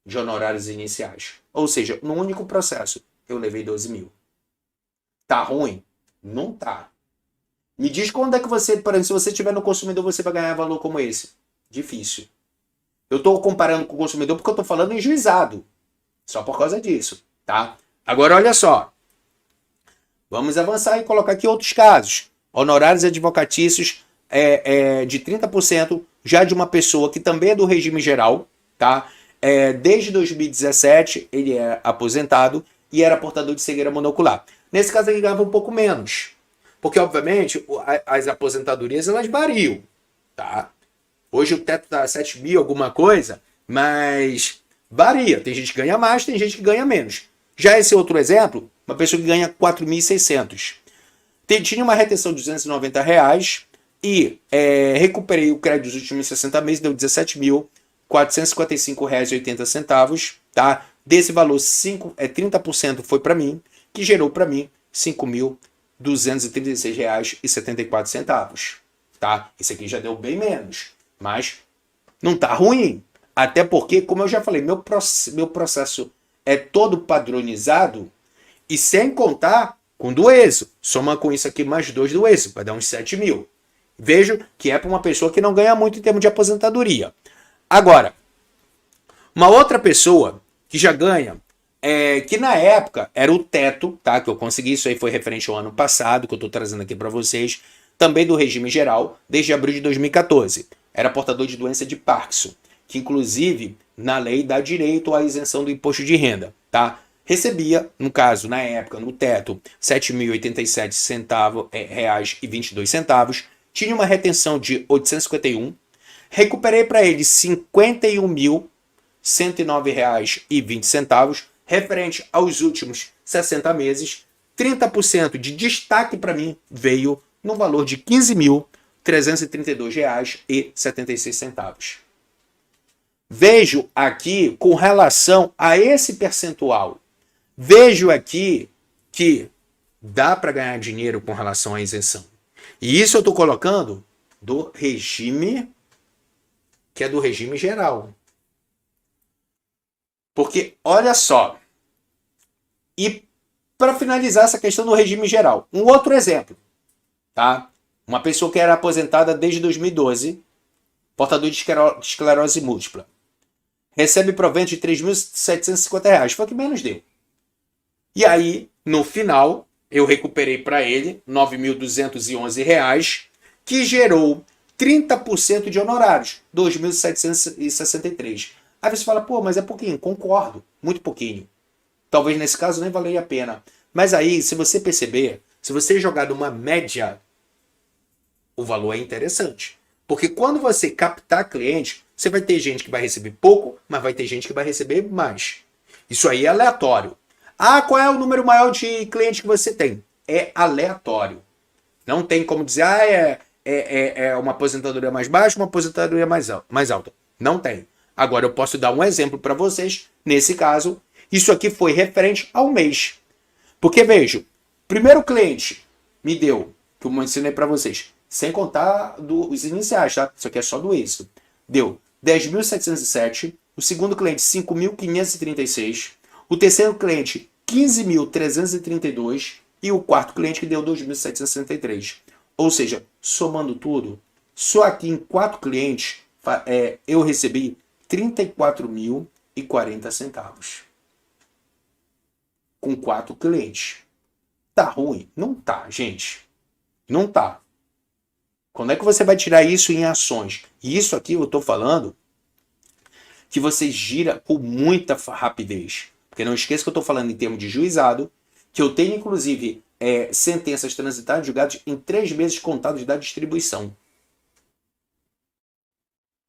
de honorários iniciais. Ou seja, no único processo, eu levei 12 mil. Tá ruim? Não tá. Me diz quando é que você, por exemplo, se você estiver no consumidor, você vai ganhar valor como esse. Difícil. Eu estou comparando com o consumidor porque eu estou falando em juizado. Só por causa disso, tá? Agora, olha só. Vamos avançar e colocar aqui outros casos. Honorários advocatícios de 30%, já de uma pessoa que também é do regime geral, tá? Desde 2017, ele é aposentado e era portador de cegueira monocular. Nesse caso, ele ganhava um pouco menos. Porque, obviamente, as aposentadorias, elas variam, tá? Hoje o teto está 7 mil, alguma coisa, mas varia. Tem gente que ganha mais, tem gente que ganha menos. Já esse outro exemplo, uma pessoa que ganha 4.600. Tinha uma retenção de R$290 e recuperei o crédito dos últimos 60 meses, deu R$455,80, tá? Desse valor, 30% foi para mim, que gerou para mim R$5.236,74, tá? Esse aqui já deu bem menos. Mas não tá ruim. Até porque, como eu já falei, meu processo é todo padronizado e sem contar com do êxito. Soma com isso aqui mais 2 do êxito, vai dar uns 7 mil. Vejo que é para uma pessoa que não ganha muito em termos de aposentadoria. Agora, Uma outra pessoa que já ganha, que na época era o teto, tá? Que eu consegui, isso aí foi referente ao ano passado, que eu estou trazendo aqui para vocês, também do regime geral, desde abril de 2014. Era portador de doença de Parkinson, que inclusive na lei dá direito à isenção do imposto de renda, tá? Recebia, no caso, na época, no teto, R$ 7.087,22, tinha uma retenção de 851, recuperei para ele R$ 51.109,20, referente aos últimos 60 meses. 30% de destaque para mim veio no valor de R$ 15.332,76. Vejo aqui, com relação a esse percentual, vejo aqui que dá para ganhar dinheiro com relação à isenção. E isso eu estou colocando do regime, que é do regime geral. Porque, olha só, e para finalizar essa questão do regime geral, um outro exemplo, tá? Uma pessoa que era aposentada desde 2012, portador de esclerose múltipla, recebe provento de R$ 3.750, foi o que menos deu. E aí, no final, eu recuperei para ele R$ 9.211, que gerou 30% de honorários, R$ 2.763. Aí você fala, pô, mas é pouquinho. Concordo, muito pouquinho. Talvez nesse caso nem valeria a pena. Mas aí, se você perceber, se você jogar numa média, o valor é interessante. Porque quando você captar cliente, você vai ter gente que vai receber pouco, mas vai ter gente que vai receber mais. Isso aí é aleatório. Ah, qual é o número maior de clientes que você tem? É aleatório. Não tem como dizer, é uma aposentadoria mais baixa, uma aposentadoria mais alta. Não tem. Agora eu posso dar um exemplo para vocês. Nesse caso, isso aqui foi referente ao mês. Porque, vejo, primeiro cliente me deu, que eu ensinei para vocês, sem contar os iniciais, tá? Isso aqui é só do êxito. Deu 10.707. O segundo cliente, 5.536. O terceiro cliente, 15.332. E o quarto cliente que deu 2.763. Ou seja, somando tudo, só aqui em 4 clientes eu recebi R$ 34.040. Com 4 clientes. Tá ruim? Não tá, gente. Não tá. Quando é que você vai tirar isso em ações? E isso aqui eu estou falando que você gira com muita rapidez. Porque não esqueça que eu estou falando em termos de juizado, que eu tenho inclusive sentenças transitadas julgadas em 3 meses contados da distribuição.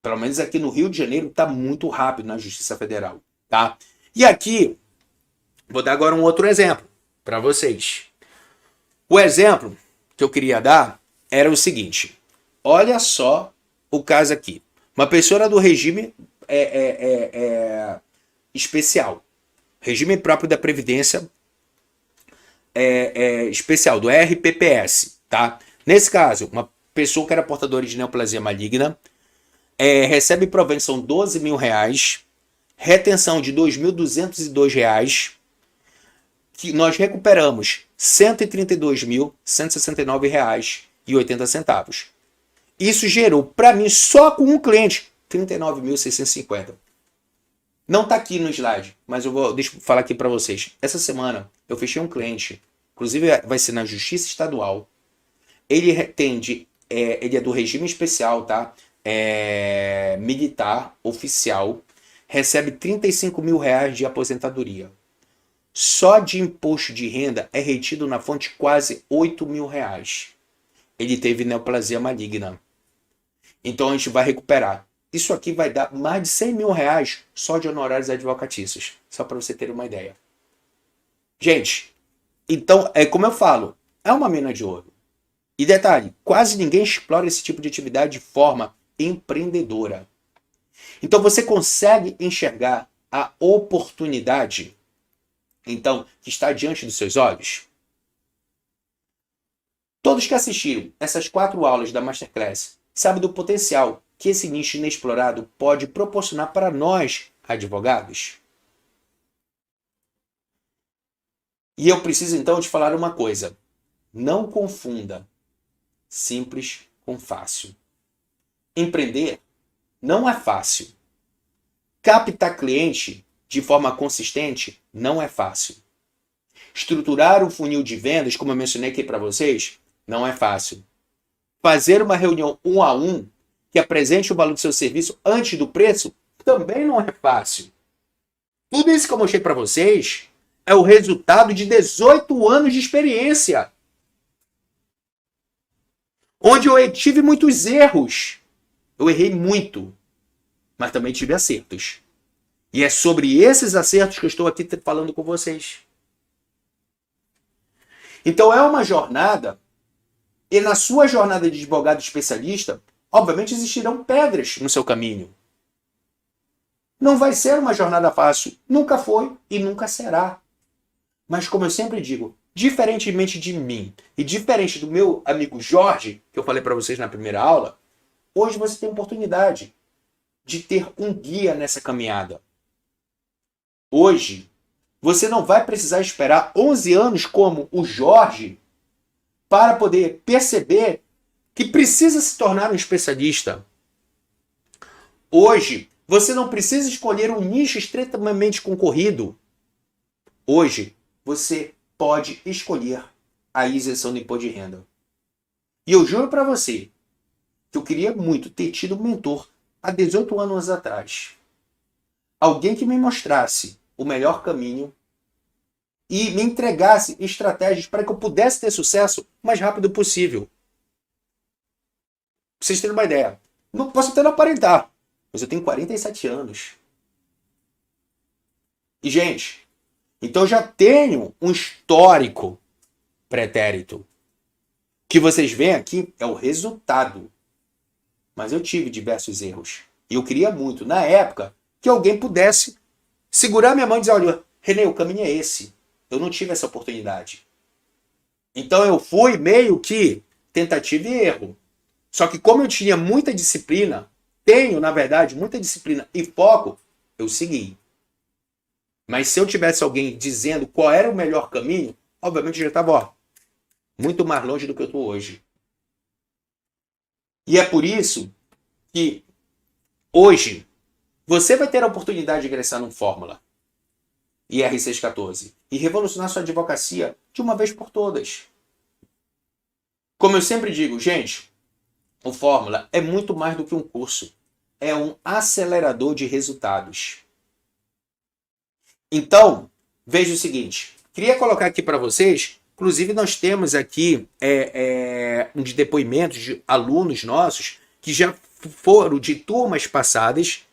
Pelo menos aqui no Rio de Janeiro está muito rápido na Justiça Federal. Tá? E aqui, vou dar agora um outro exemplo para vocês. O exemplo que eu queria dar era o seguinte. Olha só o caso aqui. Uma pessoa do regime especial. Regime próprio da Previdência especial, do RPPS. Tá? Nesse caso, uma pessoa que era portadora de neoplasia maligna, recebe provento, são R$12.000, retenção de R$2.202, que nós recuperamos R$132.169,80. Isso gerou, para mim, só com um cliente, R$39.650. Não está aqui no slide, mas deixa eu falar aqui para vocês. Essa semana eu fechei um cliente, inclusive vai ser na Justiça Estadual. Ele ele é do regime especial, tá? Militar, oficial, recebe R$35.000 de aposentadoria. Só de imposto de renda é retido na fonte quase R$8.000. Ele teve neoplasia maligna. Então a gente vai recuperar. Isso aqui vai dar mais de R$100.000 só de honorários advocatícios. Só para você ter uma ideia. Gente, então, como eu falo, é uma mina de ouro. E detalhe, quase ninguém explora esse tipo de atividade de forma empreendedora. Então você consegue enxergar a oportunidade, então, que está diante dos seus olhos? Todos que assistiram essas 4 aulas da Masterclass sabem do potencial que esse nicho inexplorado pode proporcionar para nós, advogados. E eu preciso então te falar uma coisa. Não confunda simples com fácil. Empreender não é fácil. Captar cliente de forma consistente não é fácil. Estruturar um funil de vendas, como eu mencionei aqui para vocês, não é fácil. Fazer uma reunião 1 a 1 que apresente o valor do seu serviço antes do preço também não é fácil. Tudo isso que eu mostrei para vocês é o resultado de 18 anos de experiência, onde eu tive muitos erros. Eu errei muito, mas também tive acertos. E é sobre esses acertos que eu estou aqui falando com vocês. Então é uma jornada, e na sua jornada de advogado especialista, obviamente existirão pedras no seu caminho. Não vai ser uma jornada fácil, nunca foi e nunca será. Mas como eu sempre digo, diferentemente de mim e diferente do meu amigo Jorge, que eu falei para vocês na primeira aula, hoje você tem a oportunidade de ter um guia nessa caminhada. Hoje, você não vai precisar esperar 11 anos como o Jorge para poder perceber que precisa se tornar um especialista. Hoje, você não precisa escolher um nicho estreitamente concorrido. Hoje, você pode escolher a isenção do imposto de renda. E eu juro para você que eu queria muito ter tido um mentor há 18 anos atrás. Alguém que me mostrasse o melhor caminho e me entregasse estratégias para que eu pudesse ter sucesso o mais rápido possível. Pra vocês terem uma ideia. Não posso até não aparentar, mas eu tenho 47 anos. E, gente, então eu já tenho um histórico pretérito. O que vocês veem aqui é o resultado. Mas eu tive diversos erros. E eu queria muito, na época, que alguém pudesse segurar minha mão e dizer, olha, Renê, o caminho é esse. Eu não tive essa oportunidade. Então eu fui meio que tentativa e erro. Só que como eu tinha muita disciplina, tenho, na verdade, muita disciplina e foco, eu segui. Mas se eu tivesse alguém dizendo qual era o melhor caminho, obviamente eu já estava muito mais longe do que eu estou hoje. E é por isso que hoje você vai ter a oportunidade de ingressar no Fórmula IR614 e revolucionar sua advocacia de uma vez por todas. Como eu sempre digo, gente, o Fórmula é muito mais do que um curso. É um acelerador de resultados. Então, veja o seguinte. Queria colocar aqui para vocês, inclusive nós temos aqui um de depoimentos de alunos nossos que já foram de turmas passadas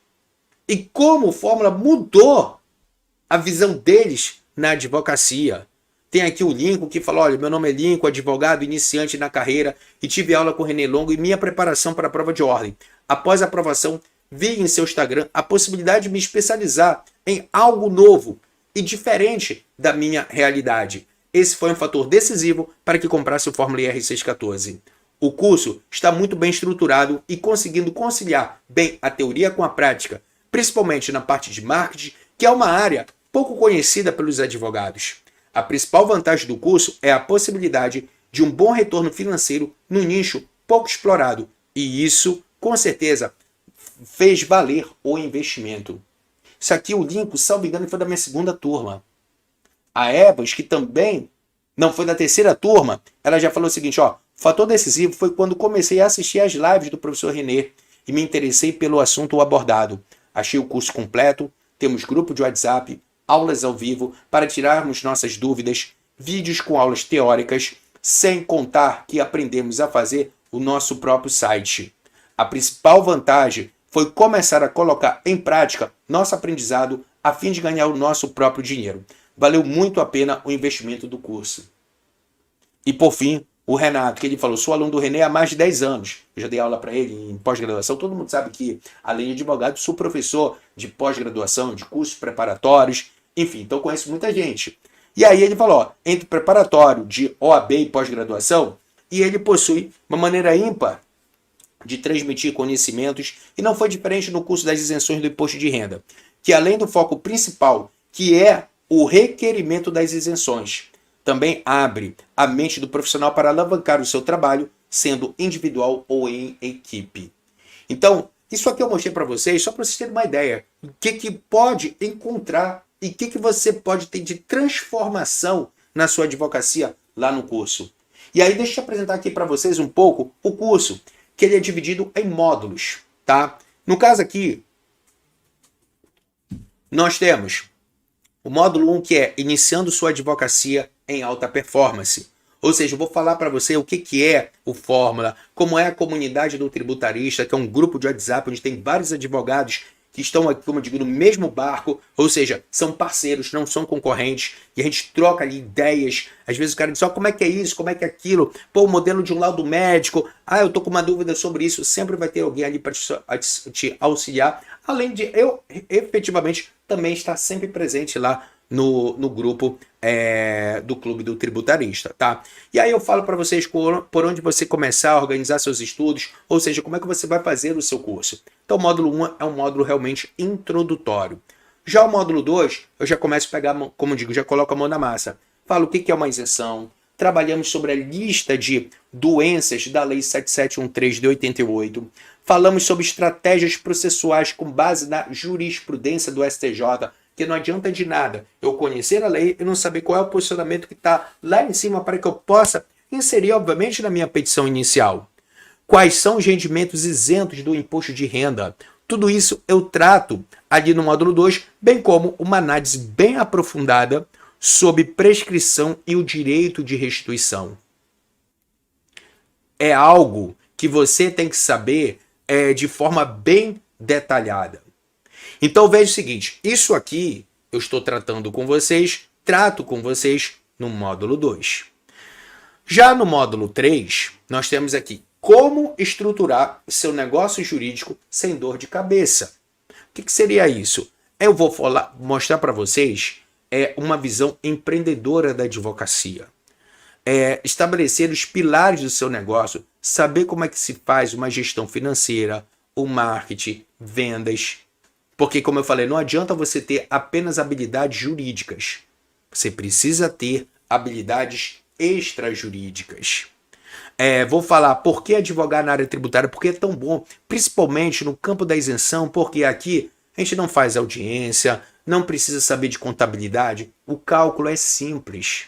e como o Fórmula mudou a visão deles na advocacia. Tem aqui o Lincoln que falou, olha, meu nome é Lincoln, advogado iniciante na carreira e tive aula com o Renê Longo e minha preparação para a prova de ordem. Após a aprovação, vi em seu Instagram a possibilidade de me especializar em algo novo e diferente da minha realidade. Esse foi um fator decisivo para que comprasse o Fórmula IR614. O curso está muito bem estruturado e conseguindo conciliar bem a teoria com a prática, principalmente na parte de marketing, que é uma área pouco conhecida pelos advogados. A principal vantagem do curso é a possibilidade de um bom retorno financeiro no nicho pouco explorado, e isso, com certeza, fez valer o investimento. Isso aqui, o Lincoln, salvo engano, foi da minha segunda turma. A Evans, que também não foi da terceira turma, ela já falou o seguinte, ó, o fator decisivo foi quando comecei a assistir às lives do professor Renê e me interessei pelo assunto abordado. Achei o curso completo, temos grupo de WhatsApp, aulas ao vivo para tirarmos nossas dúvidas, vídeos com aulas teóricas, sem contar que aprendemos a fazer o nosso próprio site. A principal vantagem foi começar a colocar em prática nosso aprendizado a fim de ganhar o nosso próprio dinheiro. Valeu muito a pena o investimento do curso. E por fim, o Renato, que ele falou, sou aluno do Renê há mais de 10 anos. Eu já dei aula para ele em pós-graduação. Todo mundo sabe que, além de advogado, sou professor de pós-graduação, de cursos preparatórios. Enfim, então conheço muita gente. E aí ele falou, ó, entre preparatório de OAB e pós-graduação, e ele possui uma maneira ímpar de transmitir conhecimentos, e não foi diferente no curso das isenções do imposto de renda, que além do foco principal, que é o requerimento das isenções, também abre a mente do profissional para alavancar o seu trabalho, sendo individual ou em equipe. Então, isso aqui eu mostrei para vocês, só para vocês terem uma ideia o que pode encontrar e o que você pode ter de transformação na sua advocacia lá no curso. E aí deixa eu apresentar aqui para vocês um pouco o curso, que ele é dividido em módulos, tá? No caso aqui, nós temos o módulo 1, que é Iniciando sua advocacia em alta performance. Ou seja, eu vou falar para você o que é o Fórmula, como é a comunidade do tributarista, que é um grupo de WhatsApp onde tem vários advogados que estão aqui, como eu digo, no mesmo barco, ou seja, são parceiros, não são concorrentes, e a gente troca ali ideias. Às vezes o cara diz, como é que é isso, como é que é aquilo, pô, o modelo de um laudo médico, eu tô com uma dúvida sobre isso, sempre vai ter alguém ali para te auxiliar, além de eu, efetivamente, também estar sempre presente lá no grupo do Clube do Tributarista, tá? E aí eu falo para vocês por onde você começar a organizar seus estudos, ou seja, como é que você vai fazer o seu curso. Então o módulo 1 é um módulo realmente introdutório. Já o módulo 2, eu já começo a pegar, como eu digo, já coloco a mão na massa. Falo o que é uma isenção, trabalhamos sobre a lista de doenças da Lei 7713 de 88, falamos sobre estratégias processuais com base na jurisprudência do STJ, que não adianta de nada eu conhecer a lei e não saber qual é o posicionamento que está lá em cima para que eu possa inserir, obviamente, na minha petição inicial. Quais são os rendimentos isentos do imposto de renda? Tudo isso eu trato ali no módulo 2, bem como uma análise bem aprofundada sobre prescrição e o direito de restituição. É algo que você tem que saber de forma bem detalhada. Então veja o seguinte, isso aqui eu estou tratando com vocês, trato com vocês no módulo 2. Já no módulo 3, nós temos aqui como estruturar seu negócio jurídico sem dor de cabeça. O que seria isso? Eu vou mostrar para vocês uma visão empreendedora da advocacia. Estabelecer os pilares do seu negócio, saber como é que se faz uma gestão financeira, o marketing, vendas. Porque, como eu falei, não adianta você ter apenas habilidades jurídicas. Você precisa ter habilidades extrajurídicas. Vou falar por que advogar na área tributária, porque é tão bom, principalmente no campo da isenção, porque aqui a gente não faz audiência, não precisa saber de contabilidade, o cálculo é simples.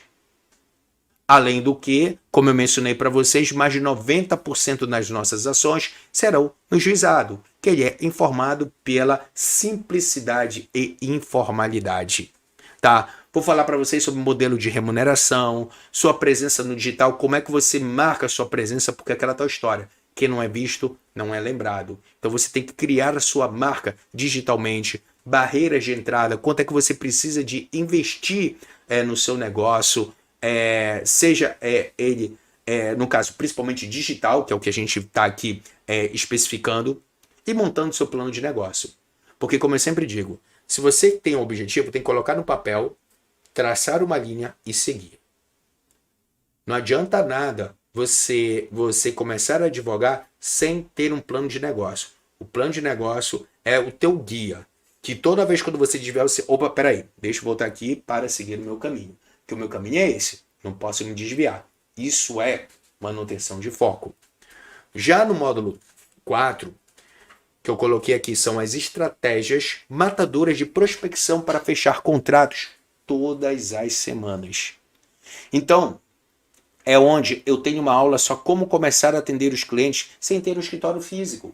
Além do que, como eu mencionei para vocês, mais de 90% das nossas ações serão no juizado, que ele é informado pela simplicidade e informalidade. Tá? Vou falar para vocês sobre o modelo de remuneração, sua presença no digital, como é que você marca a sua presença, porque é aquela tal história. Quem não é visto, não é lembrado. Então você tem que criar a sua marca digitalmente, barreiras de entrada, quanto é que você precisa de investir no seu negócio, seja ele, no caso, principalmente digital, que é o que a gente está aqui especificando, e montando seu plano de negócio. Porque, como eu sempre digo, se você tem um objetivo, tem que colocar no papel, traçar uma linha e seguir. Não adianta nada você começar a advogar sem ter um plano de negócio. O plano de negócio é o teu guia, que toda vez quando você tiver, opa, peraí, deixa eu voltar aqui para seguir o meu caminho. Que o meu caminho é esse, não posso me desviar. Isso é manutenção de foco. Já no módulo 4, que eu coloquei aqui, são as estratégias matadoras de prospecção para fechar contratos todas as semanas. Então, é onde eu tenho uma aula só como começar a atender os clientes sem ter um escritório físico.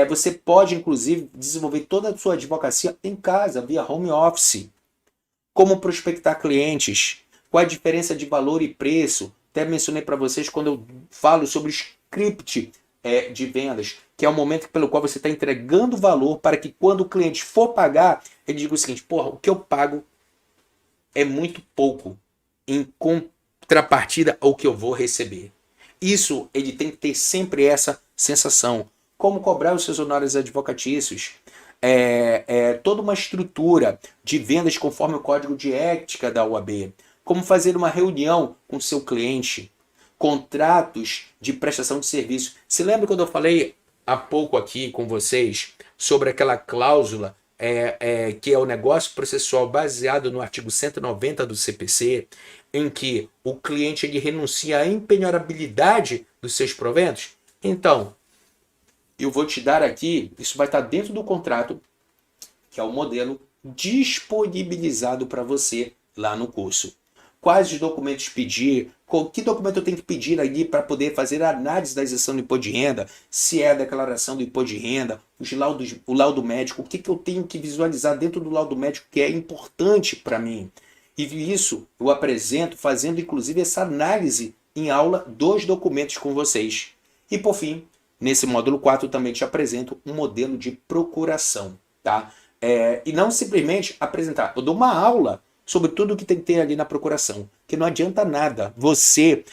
Você pode, inclusive, desenvolver toda a sua advocacia em casa, via home office. Como prospectar clientes, qual a diferença de valor e preço. Até mencionei para vocês quando eu falo sobre o script de vendas, que é o momento pelo qual você está entregando valor para que quando o cliente for pagar, ele diga o seguinte, o que eu pago é muito pouco em contrapartida ao que eu vou receber. Isso, ele tem que ter sempre essa sensação. Como cobrar os seus honorários advocatícios, toda uma estrutura de vendas conforme o código de ética da OAB, como fazer uma reunião com o seu cliente, contratos de prestação de serviço. Se lembra quando eu falei há pouco aqui com vocês sobre aquela cláusula que é o negócio processual baseado no artigo 190 do CPC, em que o cliente ele renuncia à impenhorabilidade dos seus proventos? Então, eu vou te dar aqui, isso vai estar dentro do contrato, que é o modelo disponibilizado para você lá no curso. Quais os documentos pedir, que documento eu tenho que pedir ali para poder fazer a análise da isenção do imposto de renda, se é a declaração do imposto de renda, o laudo médico, o que eu tenho que visualizar dentro do laudo médico que é importante para mim. E isso eu apresento fazendo inclusive essa análise em aula dos documentos com vocês. E por fim, nesse módulo 4 eu também te apresento um modelo de procuração, tá? E não simplesmente apresentar, eu dou uma aula sobre tudo o que tem que ter ali na procuração, que não adianta nada você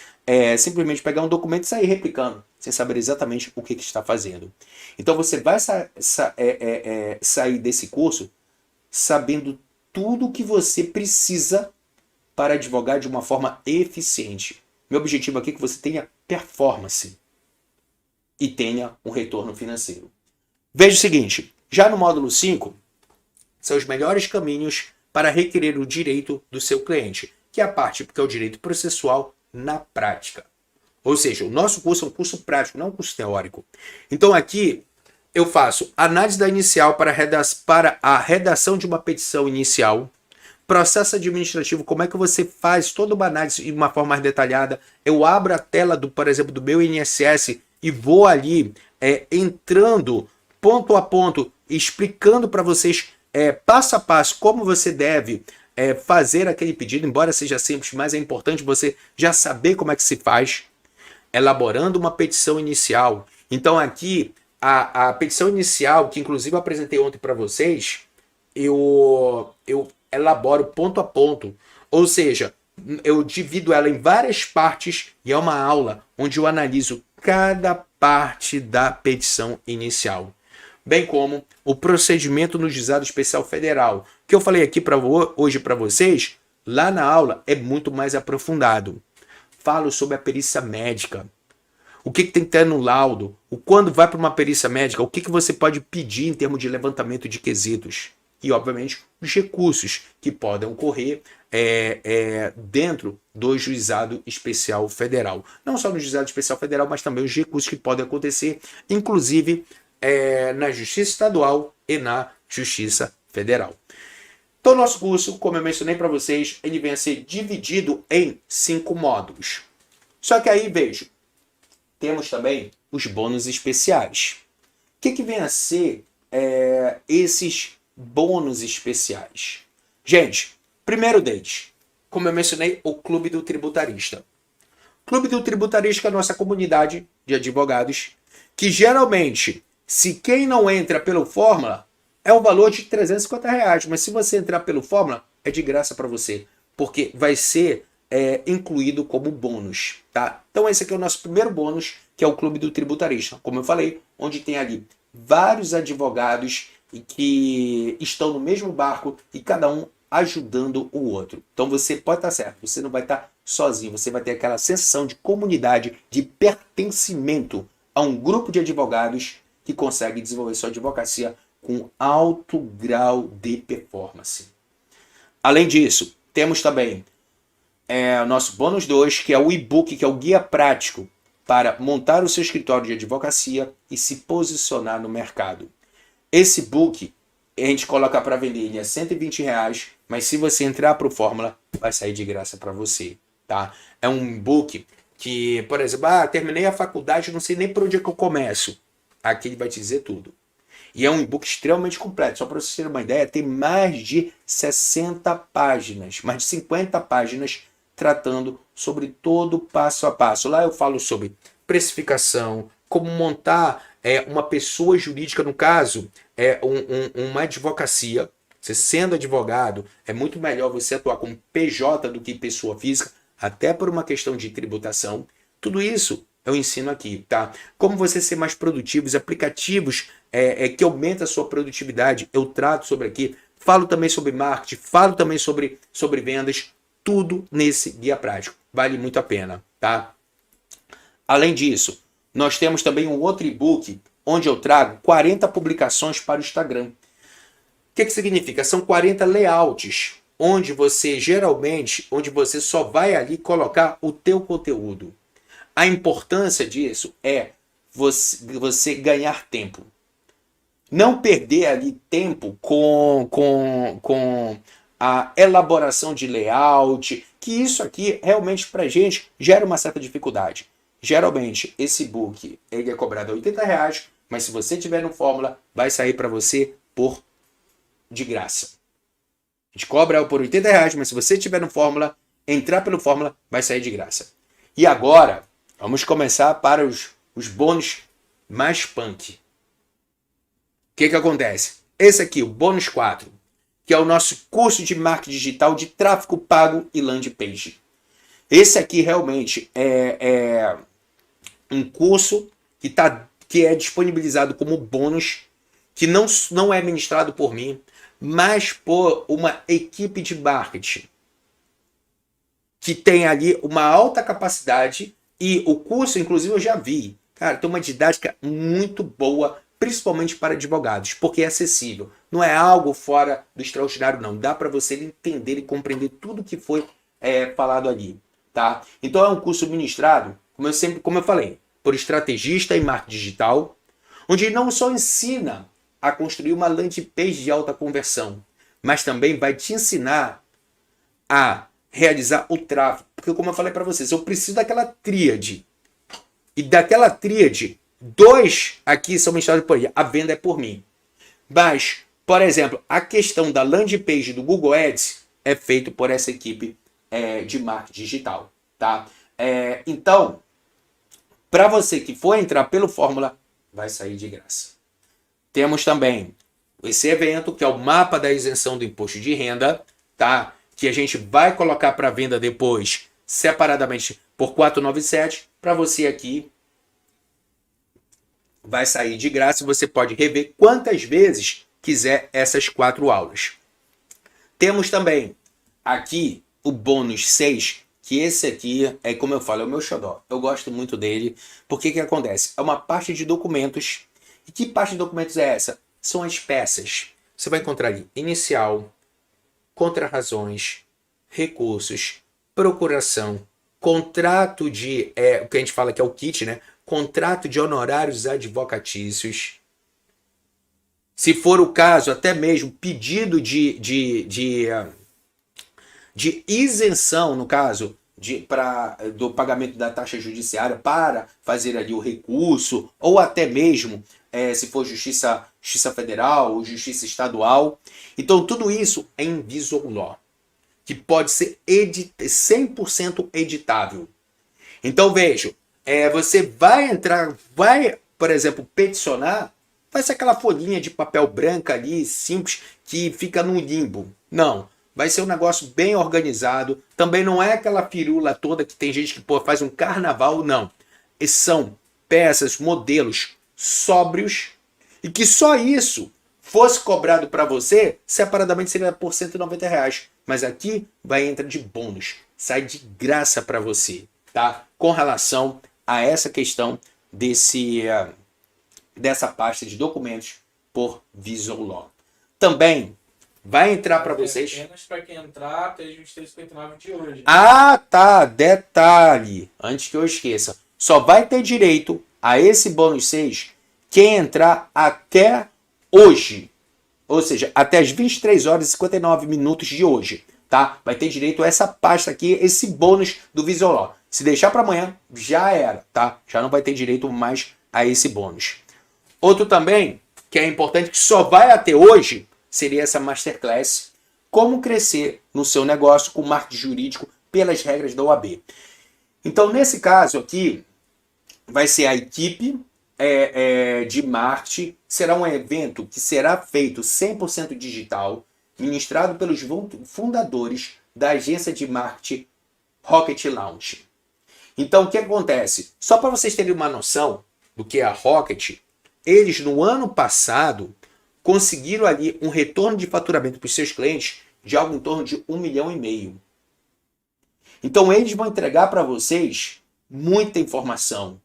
simplesmente pegar um documento e sair replicando, sem saber exatamente o que está fazendo. Então você vai sair desse curso sabendo tudo o que você precisa para advogar de uma forma eficiente. Meu objetivo aqui é que você tenha performance e tenha um retorno financeiro. Veja o seguinte, já no módulo 5, são os melhores caminhos para requerer o direito do seu cliente, que é a parte que é o direito processual na prática. Ou seja, o nosso curso é um curso prático, não um curso teórico. Então aqui eu faço análise da inicial para a redação de uma petição inicial, processo administrativo, como é que você faz toda uma análise de uma forma mais detalhada. Eu abro a tela, por exemplo, do meu INSS e vou ali entrando ponto a ponto, explicando para vocês passo a passo como você deve fazer aquele pedido, embora seja simples, mas é importante você já saber como é que se faz, elaborando uma petição inicial. Então aqui, a petição inicial, que inclusive eu apresentei ontem para vocês, eu elaboro ponto a ponto, ou seja, eu divido ela em várias partes e é uma aula onde eu analiso cada parte da petição inicial, bem como o procedimento no Juizado Especial Federal. O que eu falei aqui hoje para vocês, lá na aula é muito mais aprofundado. Falo sobre a perícia médica, o que tem que ter no laudo, quando vai para uma perícia médica, o que você pode pedir em termos de levantamento de quesitos. E, obviamente, os recursos que podem ocorrer dentro do Juizado Especial Federal. Não só no Juizado Especial Federal, mas também os recursos que podem acontecer, inclusive na Justiça Estadual e na Justiça Federal. Então, o nosso curso, como eu mencionei para vocês, ele vem a ser dividido em 5 módulos. Só que aí, veja, temos também os bônus especiais. O que vem a ser esses bônus especiais? Gente, primeiro deles, como eu mencionei, o Clube do Tributarista. O Clube do Tributarista é a nossa comunidade de advogados, que geralmente, se quem não entra pelo Fórmula, é um valor de R$350, mas se você entrar pelo Fórmula, é de graça para você, porque vai ser incluído como bônus, tá? Então esse aqui é o nosso primeiro bônus, que é o Clube do Tributarista, como eu falei, onde tem ali vários advogados que estão no mesmo barco e cada um ajudando o outro. Então você pode estar certo, você não vai estar sozinho, você vai ter aquela sensação de comunidade, de pertencimento a um grupo de advogados que consegue desenvolver sua advocacia com alto grau de performance. Além disso, temos também o nosso bônus 2, que é o e-book, que é o guia prático para montar o seu escritório de advocacia e se posicionar no mercado. Esse book a gente coloca para vender, ele é R$120, mas se você entrar para o Fórmula, vai sair de graça para você, tá? É um book que, por exemplo, terminei a faculdade, não sei nem por onde é que eu começo. Aqui ele vai te dizer tudo. E é um e-book extremamente completo. Só para você ter uma ideia, tem mais de 60 páginas, mais de 50 páginas tratando sobre todo o passo a passo. Lá eu falo sobre precificação, como montar uma pessoa jurídica, no caso, uma advocacia. Você sendo advogado, é muito melhor você atuar como PJ do que pessoa física, até por uma questão de tributação. Tudo isso eu ensino aqui, tá? Como você ser mais produtivo, os aplicativos que aumentam a sua produtividade, eu trato sobre aqui. Falo também sobre marketing, falo também sobre vendas, tudo nesse guia prático. Vale muito a pena, tá? Além disso, nós temos também um outro e-book, onde eu trago 40 publicações para o Instagram. O que significa? São 40 layouts, onde você só vai ali colocar o teu conteúdo. A importância disso é você ganhar tempo. não perder ali tempo com a elaboração de layout, que isso aqui realmente pra gente gera uma certa dificuldade. Geralmente, esse book ele é cobrado R$80, mas se você tiver no Fórmula, vai sair para você por de graça. A gente cobra por R$80, mas se você tiver no Fórmula, entrar pelo Fórmula, vai sair de graça. E agora, vamos começar para os bônus mais punk. O que acontece? Esse aqui, o bônus 4, que é o nosso curso de marketing digital de tráfego pago e landing page. Esse aqui realmente é um curso que é disponibilizado como bônus, que não é ministrado por mim, mas por uma equipe de marketing que tem ali uma alta capacidade, e o curso, inclusive, eu já vi. Cara, tem uma didática muito boa, principalmente para advogados, porque é acessível. Não é algo fora do extraordinário, não. Dá para você entender e compreender tudo que foi falado ali, tá? Então é um curso ministrado, como eu falei, por estrategista em marketing digital, onde não só ensina a construir uma landing page de alta conversão, mas também vai te ensinar a realizar o tráfego. Porque como eu falei para vocês, eu preciso daquela tríade. E daquela tríade, 2 aqui são ministrados por aí. A venda é por mim. Mas, por exemplo, a questão da landing page do Google Ads é feito por essa equipe de marketing digital, tá? Então, para você que for entrar pelo Fórmula, vai sair de graça. Temos também esse evento, que é o mapa da isenção do imposto de renda, tá? Que a gente vai colocar para venda depois, separadamente, por R$497. Para você aqui, vai sair de graça e você pode rever quantas vezes quiser essas 4 aulas. Temos também aqui o bônus 6, que esse aqui é, como eu falo, é o meu xodó. Eu gosto muito dele, porque o que acontece? É uma parte de documentos. E que parte de documentos é essa? São as peças. Você vai encontrar ali inicial, contrarrazões, recursos, procuração, contrato de, o que a gente fala que é o kit, né? Contrato de honorários advocatícios. Se for o caso, até mesmo pedido de isenção, no caso, do pagamento da taxa judiciária para fazer ali o recurso, ou até mesmo se for justiça federal ou justiça estadual. Então tudo isso é em Visual Law, que pode ser 100% editável. Então veja, você vai entrar, por exemplo, peticionar, vai ser aquela folhinha de papel branca ali, simples, que fica no limbo. Não. Vai ser um negócio bem organizado. Também não é aquela firula toda que tem gente que faz um carnaval, não. E são peças, modelos sóbrios, e que só isso fosse cobrado para você, separadamente seria por R$190. Mas aqui vai entrar de bônus. Sai de graça para você, tá? Com relação a essa questão dessa pasta de documentos por Visual Law. Também vai entrar para vocês. Apenas para quem entrar até 23h59 de hoje. Ah, tá. Detalhe. Antes que eu esqueça. Só vai ter direito a esse bônus 6 quem entrar até hoje. Ou seja, até as 23h59 de hoje. Tá? Vai ter direito a essa pasta aqui, esse bônus do Visual Law. Se deixar para amanhã, já era. Tá? Já não vai ter direito mais a esse bônus. Outro também, que é importante, que só vai até hoje, seria essa Masterclass, como crescer no seu negócio com marketing jurídico pelas regras da OAB. Então, nesse caso aqui, vai ser a equipe de marketing, será um evento que será feito 100% digital, ministrado pelos fundadores da agência de marketing Rocket Launch. Então, o que acontece? Só para vocês terem uma noção do que é a Rocket, eles no ano passado conseguiram ali um retorno de faturamento para os seus clientes de algo em torno de 1,5 milhão. Então eles vão entregar para vocês muita informação.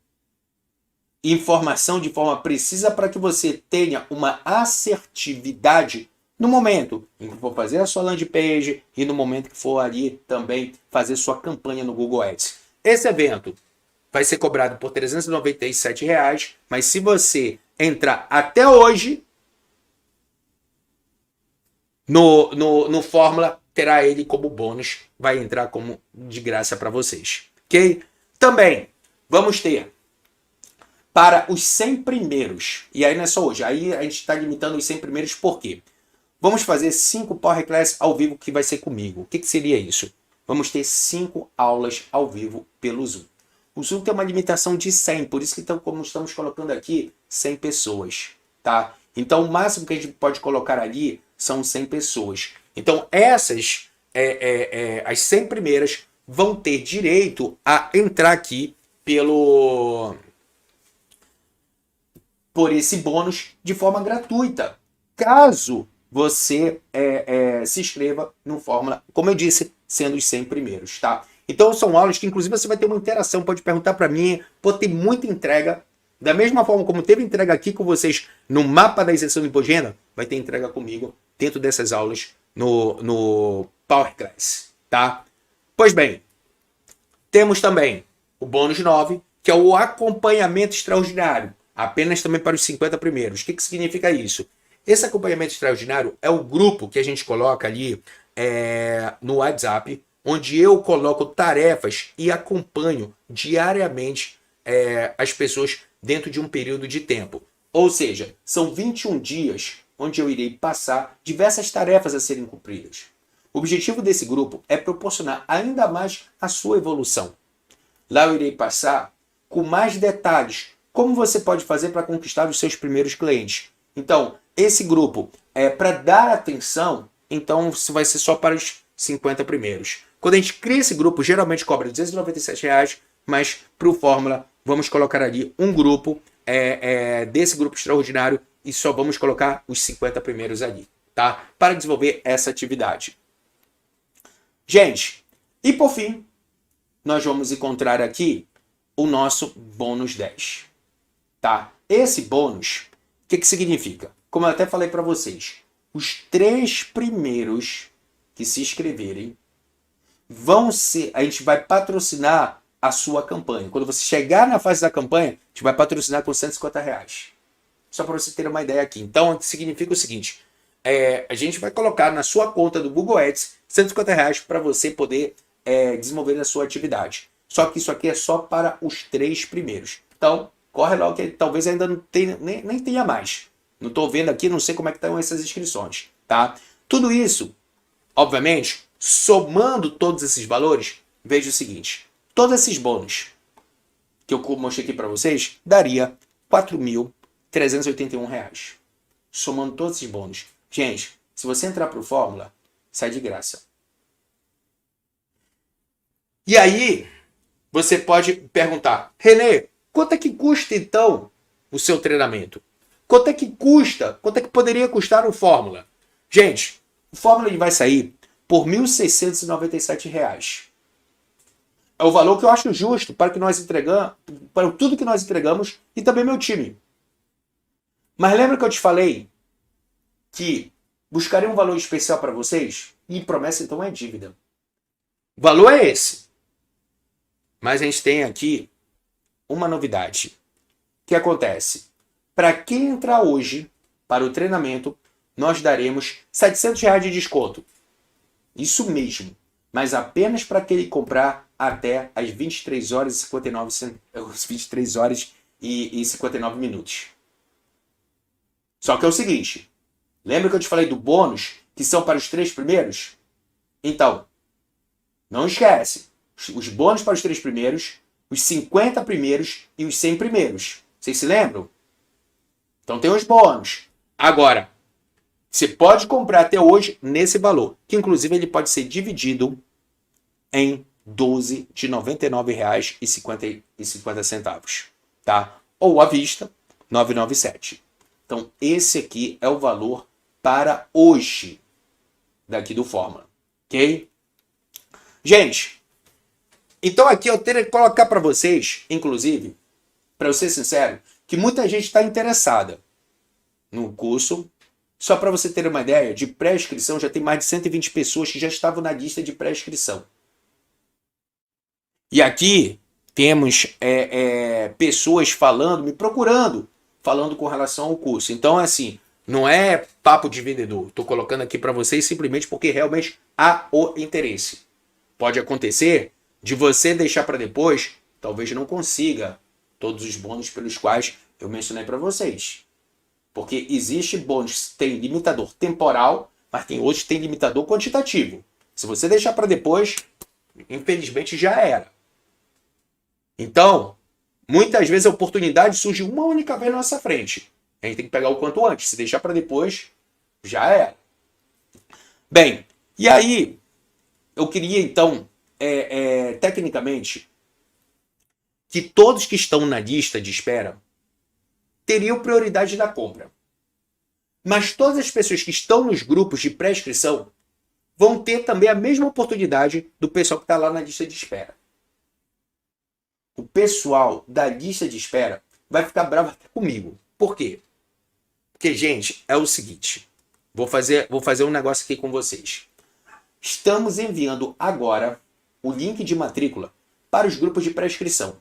Informação de forma precisa para que você tenha uma assertividade no momento em que for fazer a sua landing page e no momento que for ali também fazer sua campanha no Google Ads. Esse evento vai ser cobrado por R$397, mas se você entrar até hoje, no Fórmula, terá ele como bônus, vai entrar como de graça para vocês, ok? Também vamos ter para os 100 primeiros, e aí não é só hoje, aí a gente está limitando os 100 primeiros por quê? Vamos fazer 5 Power Class ao vivo que vai ser comigo. O que seria isso? Vamos ter 5 aulas ao vivo pelo Zoom. O Zoom tem uma limitação de 100, por isso que como estamos colocando aqui 100 pessoas, tá? Então o máximo que a gente pode colocar ali são 100 pessoas. Então essas, as 100 primeiras vão ter direito a entrar aqui por esse bônus de forma gratuita. Caso você se inscreva no Fórmula, como eu disse, sendo os 100 primeiros, tá? Então são aulas que inclusive você vai ter uma interação, pode perguntar para mim, pode ter muita entrega. Da mesma forma como teve entrega aqui com vocês no mapa da isenção de imposto de renda, vai ter entrega comigo dentro dessas aulas no Power Class, tá? Pois bem, temos também o bônus 9, que é o acompanhamento extraordinário, apenas também para os 50 primeiros. O que significa isso? Esse acompanhamento extraordinário é o grupo que a gente coloca ali no WhatsApp, onde eu coloco tarefas e acompanho diariamente as pessoas dentro de um período de tempo. Ou seja, são 21 dias onde eu irei passar diversas tarefas a serem cumpridas. O objetivo desse grupo é proporcionar ainda mais a sua evolução. Lá eu irei passar com mais detalhes como você pode fazer para conquistar os seus primeiros clientes. Então, esse grupo para dar atenção, então isso vai ser só para os 50 primeiros. Quando a gente cria esse grupo, geralmente cobra R$297, mas para o Fórmula, vamos colocar ali um grupo desse grupo extraordinário e só vamos colocar os 50 primeiros ali, tá? Para desenvolver essa atividade. Gente, e por fim, nós vamos encontrar aqui o nosso bônus 10, tá? Esse bônus, o que significa? Como eu até falei para vocês, os 3 primeiros que se inscreverem a gente vai patrocinar a sua campanha. Quando você chegar na fase da campanha, a gente vai patrocinar com R$150. Só para você ter uma ideia aqui. Então, significa o seguinte, a gente vai colocar na sua conta do Google Ads R$150 para você poder desenvolver a sua atividade. Só que isso aqui é só para os 3 primeiros. Então, corre logo que talvez ainda não tenha, nem tenha mais. Não estou vendo aqui, não sei como é que estão essas inscrições, tá? Tudo isso, obviamente, somando todos esses valores, veja o seguinte, todos esses bônus que eu mostrei aqui para vocês, daria R$4.381. Somando todos esses bônus. Gente, se você entrar para o Fórmula, sai de graça. E aí, você pode perguntar, Renê, quanto é que custa então o seu treinamento? Quanto é que custa? Quanto é que poderia custar o Fórmula? Gente, o Fórmula ele vai sair por R$1.697. É o valor que eu acho justo para que nós entregamos, para tudo que nós entregamos e também meu time. Mas lembra que eu te falei que buscarei um valor especial para vocês? E promessa então é dívida. O valor é esse. Mas a gente tem aqui uma novidade. O que acontece? Para quem entrar hoje para o treinamento, nós daremos R$700 de desconto. Isso mesmo. Mas apenas para aquele comprar até as 23 horas e 59 minutos. Só que é o seguinte. Lembra que eu te falei do bônus, que são para os 3 primeiros? Então, não esquece. Os bônus para os 3 primeiros, os 50 primeiros e os 100 primeiros. Vocês se lembram? Então tem os bônus. Agora, você pode comprar até hoje nesse valor, que inclusive ele pode ser dividido em 12 de R$ 99,50, tá? Ou à vista, R$ 997. Então esse aqui é o valor para hoje daqui do Fórmula, ok? Gente, então aqui eu teria que colocar para vocês, inclusive, para eu ser sincero, que muita gente está interessada no curso. Só para você ter uma ideia, de pré-inscrição já tem mais de 120 pessoas que já estavam na lista de pré-inscrição. E aqui temos pessoas falando, me procurando, falando com relação ao curso. Então, assim, Não é papo de vendedor. Estou colocando aqui para vocês simplesmente porque realmente há o interesse. Pode acontecer de você deixar para depois, talvez não consiga todos os bônus pelos quais eu mencionei para vocês. Porque existe bônus, tem limitador temporal, mas tem outros que tem limitador quantitativo. Se você deixar para depois, infelizmente já era. Então, muitas vezes a oportunidade surge uma única vez na nossa frente. A gente tem que pegar o quanto antes. Se deixar para depois, já era. Bem, e aí, eu queria então, tecnicamente, que todos que estão na lista de espera teriam prioridade da compra. Mas todas as pessoas que estão nos grupos de pré-inscrição vão ter também a mesma oportunidade do pessoal que está lá na lista de espera. O pessoal da lista de espera vai ficar bravo até comigo. Por quê? Porque, gente, é o seguinte. Vou fazer um negócio aqui com vocês. Estamos enviando agora o link de matrícula para os grupos de pré-inscrição.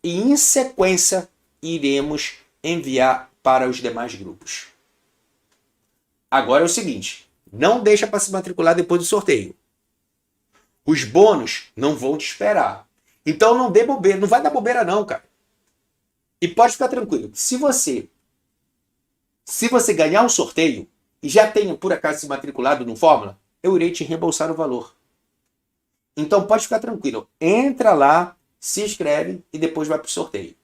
E, em sequência, iremos enviar para os demais grupos. Agora é o seguinte. Não deixa para se matricular depois do sorteio. Os bônus não vão te esperar. Então não dê bobeira. Não vai dar bobeira não, cara. E pode ficar tranquilo. Se você ganhar um sorteio e já tenha, por acaso, se matriculado no Fórmula, eu irei te reembolsar o valor. Então pode ficar tranquilo. Entra lá, se inscreve e depois vai para o sorteio.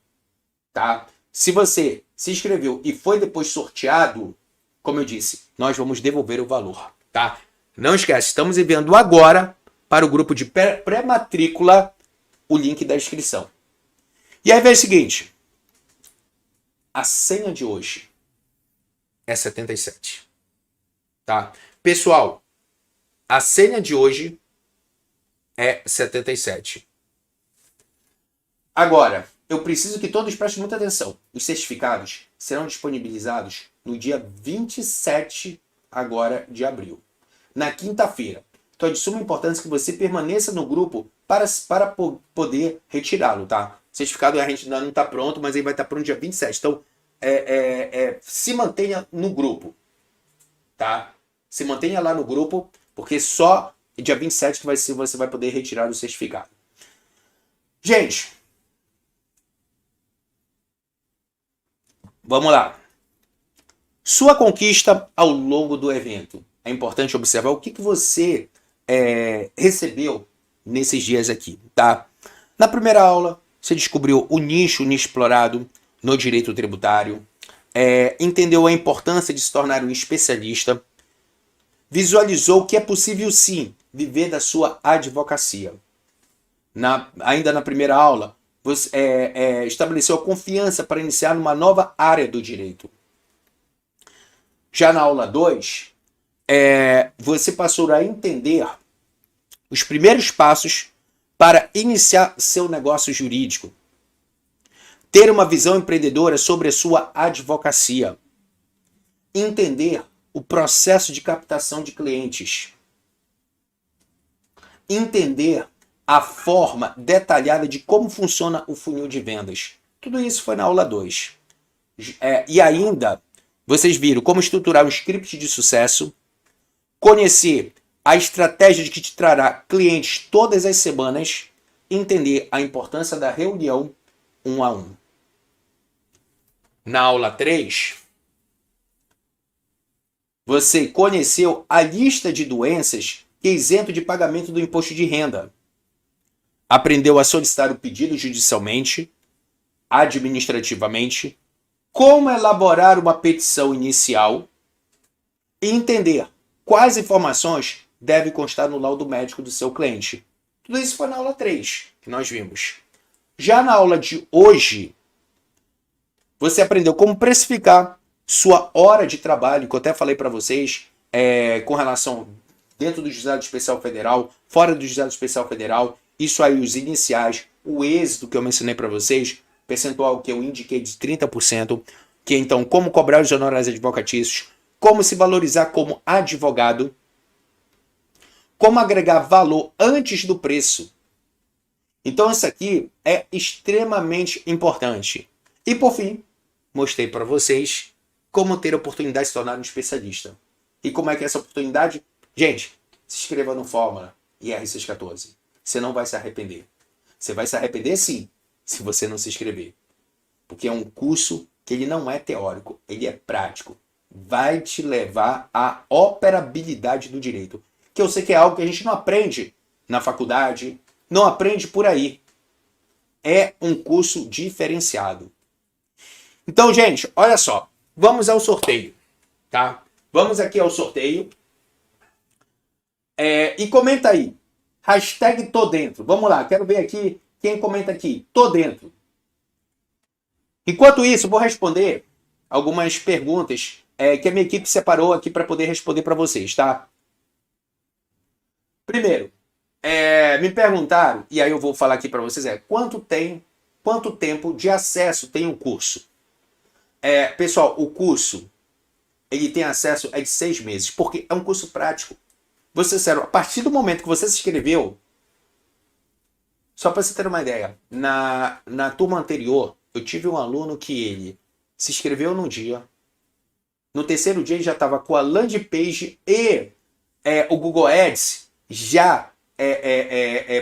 Tá? Se você se inscreveu e foi depois sorteado, como eu disse, nós vamos devolver o valor. Tá? Não esquece, estamos enviando agora para o grupo de pré-matrícula o link da inscrição. E aí vem o seguinte. A senha de hoje é 77. Tá? Pessoal, a senha de hoje é 77. Agora, eu preciso que todos prestem muita atenção. Os certificados serão disponibilizados no dia 27 agora de abril. Na quinta-feira. Então é de suma importância que você permaneça no grupo para poder retirá-lo, tá? O certificado a gente ainda não está pronto, mas ele vai estar pronto dia 27. Então, se mantenha no grupo, tá? Se mantenha lá no grupo, porque só dia 27 que você vai poder retirar o certificado. Gente, vamos lá. Sua conquista ao longo do evento. É importante observar o que você recebeu nesses dias aqui, tá? Na primeira aula, você descobriu o nicho inexplorado no direito tributário, entendeu a importância de se tornar um especialista, visualizou que é possível sim viver da sua advocacia. Ainda na primeira aula, você estabeleceu a confiança para iniciar numa nova área do direito. Já na aula 2, você passou a entender os primeiros passos para iniciar seu negócio jurídico. Ter uma visão empreendedora sobre a sua advocacia. Entender o processo de captação de clientes. Entender a forma detalhada de como funciona o funil de vendas. Tudo isso foi na aula 2. E ainda, vocês viram como estruturar um script de sucesso, conhecer a estratégia que te trará clientes todas as semanas, entender a importância da reunião 1 a 1. Na aula 3, você conheceu a lista de doenças que é isento de pagamento do imposto de renda. Aprendeu a solicitar o pedido judicialmente, administrativamente, como elaborar uma petição inicial e entender quais informações devem constar no laudo médico do seu cliente. Tudo isso foi na aula 3 que nós vimos. Já na aula de hoje, você aprendeu como precificar sua hora de trabalho, que eu até falei para vocês, com relação dentro do Juizado Especial Federal, fora do Juizado Especial Federal, isso aí, os iniciais, o êxito que eu mencionei para vocês, percentual que eu indiquei de 30%, que então como cobrar os honorários advocatícios, como se valorizar como advogado, como agregar valor antes do preço. Então isso aqui é extremamente importante. E por fim, mostrei para vocês como ter a oportunidade de se tornar um especialista. E como é que é essa oportunidade? Gente, se inscreva no Fórmula IR614. Você não vai se arrepender. Você vai se arrepender sim, se você não se inscrever. Porque é um curso que ele não é teórico, ele é prático. Vai te levar à operabilidade do direito. Que eu sei que é algo que a gente não aprende na faculdade, não aprende por aí. É um curso diferenciado. Então, gente, olha só. Vamos ao sorteio, tá? Vamos aqui ao sorteio. E comenta aí. Hashtag tô dentro. Vamos lá, quero ver aqui quem comenta aqui. Tô dentro. Enquanto isso, eu vou responder algumas perguntas que a minha equipe separou aqui para poder responder para vocês, tá? Primeiro, me perguntaram, e aí eu vou falar aqui para vocês, quanto tempo de acesso tem o curso? Pessoal, o curso, ele tem acesso de 6 meses, porque é um curso prático. Vou ser sério, a partir do momento que você se inscreveu, só para você ter uma ideia, na turma anterior, eu tive um aluno que ele se inscreveu num dia, no terceiro dia ele já estava com a landing page e o Google Ads já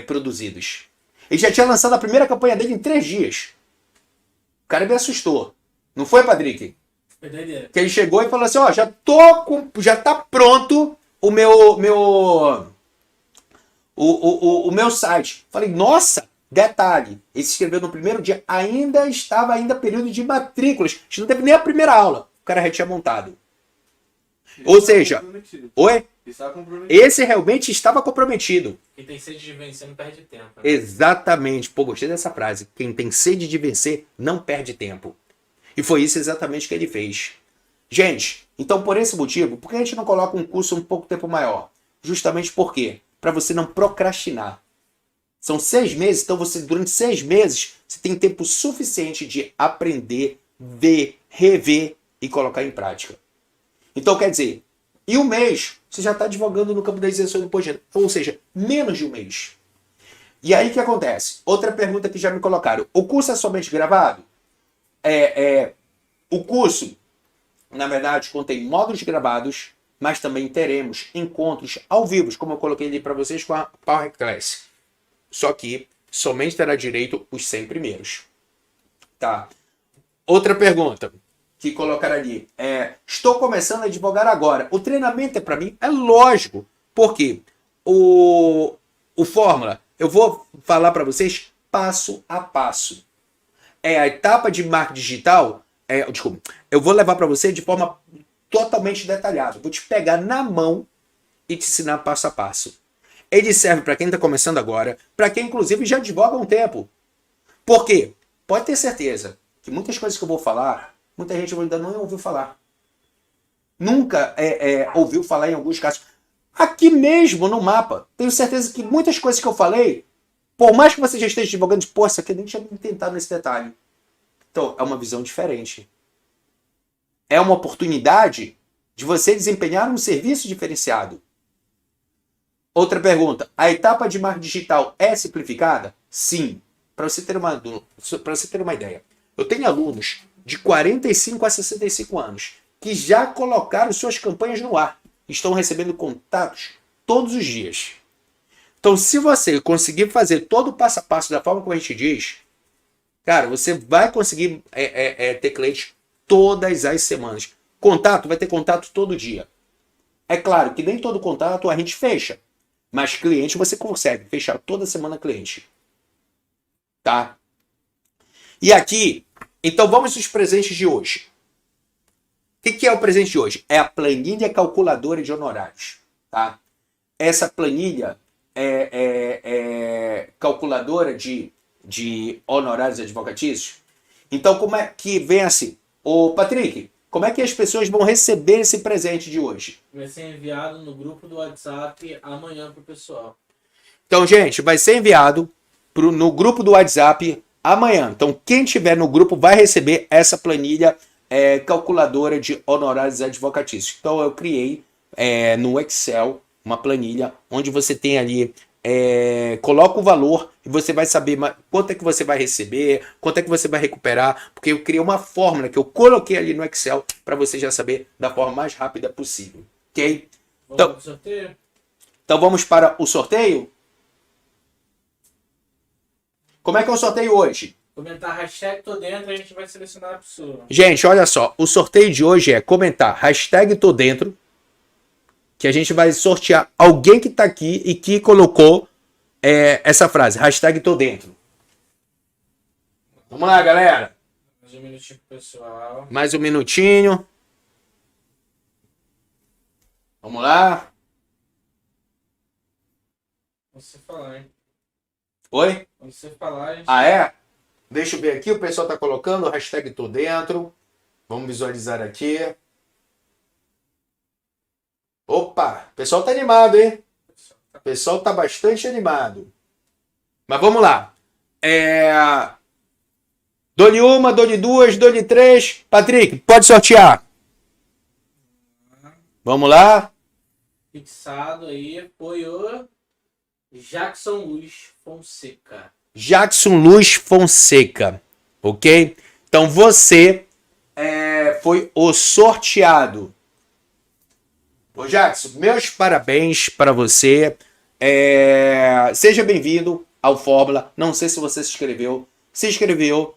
produzidos. Ele já tinha lançado a primeira campanha dele em 3 dias. O cara me assustou. Não foi, Patrick? Foi doideira. Que ele chegou e falou assim, ó, já tá pronto o meu site. Falei, nossa, detalhe, ele se inscreveu no primeiro dia, estava período de matrículas. A gente não teve nem a primeira aula. O cara já tinha montado. Ou seja, oi? Esse realmente estava comprometido. Quem tem sede de vencer não perde tempo. Né? Exatamente. Pô, gostei dessa frase. Quem tem sede de vencer não perde tempo. E foi isso exatamente que ele fez. Gente, então por esse motivo, por que a gente não coloca um curso um pouco tempo maior? Justamente por quê? Para você não procrastinar. São 6 meses, então durante 6 meses, você tem tempo suficiente de aprender, ver, rever e colocar em prática. Então, quer dizer, em um mês, você já está advogando no campo da isenção do imposto de renda. Ou seja, menos de um mês. E aí o que acontece? Outra pergunta que já me colocaram. O curso é somente gravado? O curso, na verdade, contém módulos gravados, mas também teremos encontros ao vivo, como eu coloquei ali para vocês com a Power Class. Só que somente terá direito os 100 primeiros. Tá? Outra pergunta que colocaram ali estou começando a advogar agora. O treinamento para mim? É lógico. Porque o Fórmula, eu vou falar para vocês passo a passo. A etapa de marketing digital, eu vou levar para você de forma totalmente detalhada. Vou te pegar na mão e te ensinar passo a passo. Ele serve para quem está começando agora, para quem inclusive já advoga há um tempo. Por quê? Pode ter certeza que muitas coisas que eu vou falar, muita gente ainda não ouviu falar. Nunca ouviu falar em alguns casos. Aqui mesmo no mapa, tenho certeza que muitas coisas que eu falei, por mais que você já esteja advogando, pô, isso aqui eu nem tinha tentado nesse detalhe. Então, é uma visão diferente. É uma oportunidade de você desempenhar um serviço diferenciado. Outra pergunta. A etapa de marketing digital é simplificada? Sim. Para você ter uma ideia. Eu tenho alunos de 45 a 65 anos que já colocaram suas campanhas no ar. Estão recebendo contatos todos os dias. Então, se você conseguir fazer todo o passo a passo da forma como a gente diz, cara, você vai conseguir ter clientes todas as semanas. Contato, vai ter contato todo dia. É claro que nem todo contato a gente fecha. Mas cliente você consegue fechar toda semana cliente. Tá? E aqui, então vamos aos presentes de hoje. O que é o presente de hoje? É a planilha calculadora de honorários. Tá? Essa planilha é calculadora de honorários advocatícios. Então, como é que vem assim? Ô, Patrick, como é que as pessoas vão receber esse presente de hoje? Vai ser enviado no grupo do WhatsApp amanhã pro pessoal. Então, gente, vai ser enviado no grupo do WhatsApp amanhã. Então, quem tiver no grupo vai receber essa planilha calculadora de honorários advocatícios. Então, eu criei no Excel uma planilha onde você tem ali coloca o valor e você vai saber quanto é que você vai receber, quanto é que você vai recuperar, porque eu criei uma fórmula que eu coloquei ali no Excel para você já saber da forma mais rápida possível, ok? Vamos pro sorteio? Então vamos para o sorteio? Como é que é o sorteio hoje? Comentar hashtag tô dentro, a gente vai selecionar a pessoa. Gente, olha só, o sorteio de hoje é comentar hashtag tô dentro, que a gente vai sortear alguém que tá aqui e que colocou essa frase, hashtag tô dentro. Vamos lá, galera. Mais um minutinho pro pessoal. Mais um minutinho. Vamos lá. Você falar, hein? Oi? Quando você falar, a gente... Ah, é? Deixa eu ver aqui, o pessoal tá colocando, hashtag tô dentro. Vamos visualizar aqui. Opa, o pessoal tá animado, hein? O pessoal tá bastante animado. Mas vamos lá. Dou-lhe uma, dou-lhe duas, dou-lhe três. Patrick, pode sortear. Vamos lá. Fixado aí, foi o Jackson Luz Fonseca. Jackson Luz Fonseca. Ok? Então você foi o sorteado. Ô Jackson, meus parabéns para você. Seja bem-vindo ao Fórmula. Não sei se você se inscreveu. Se inscreveu,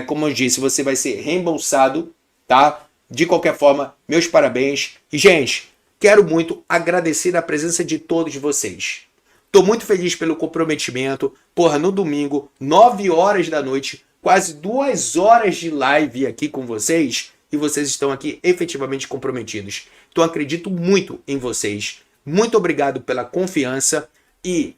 como eu disse, você vai ser reembolsado, tá? De qualquer forma, meus parabéns. E, gente, quero muito agradecer a presença de todos vocês. Tô muito feliz pelo comprometimento. Porra, no domingo, 9 horas da noite, quase 2 horas de live aqui com vocês. E vocês estão aqui efetivamente comprometidos. Então acredito muito em vocês. Muito obrigado pela confiança e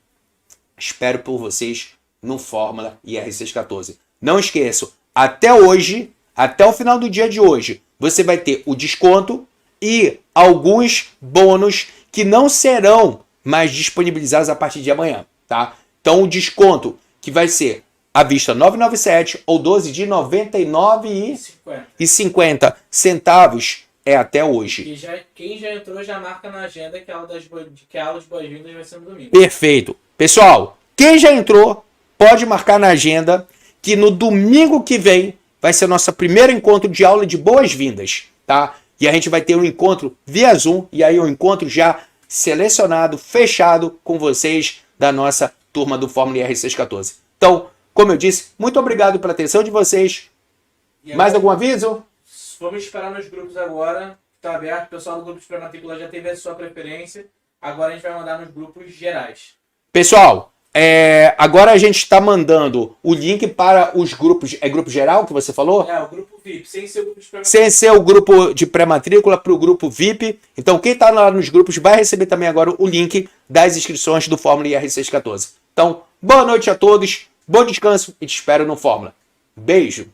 espero por vocês no Fórmula IR614. Não esqueçam, até hoje, até o final do dia de hoje, você vai ter o desconto e alguns bônus que não serão mais disponibilizados a partir de amanhã, tá? Então o desconto que vai ser à vista 9,97 ou 12 de 99,50 centavos é até hoje. E quem já entrou já marca na agenda que a aula de boas-vindas vai ser no domingo. Perfeito. Pessoal, quem já entrou pode marcar na agenda que no domingo que vem vai ser o nosso primeiro encontro de aula de boas-vindas, tá? E a gente vai ter um encontro via Zoom e aí um encontro já selecionado, fechado com vocês da nossa turma do Fórmula IR614. Então, como eu disse, muito obrigado pela atenção de vocês. Mais algum aviso? Vamos esperar nos grupos agora. Está aberto. O pessoal do grupo de pré-matrícula já teve a sua preferência. Agora a gente vai mandar nos grupos gerais. Pessoal, agora a gente está mandando o link para os grupos. É grupo geral que você falou? O grupo VIP, sem ser o grupo de pré-matrícula. Sem ser o grupo de pré-matrícula para o grupo VIP. Então, quem está lá nos grupos vai receber também agora o link das inscrições do Fórmula IR614. Então, boa noite a todos, bom descanso e te espero no Fórmula. Beijo!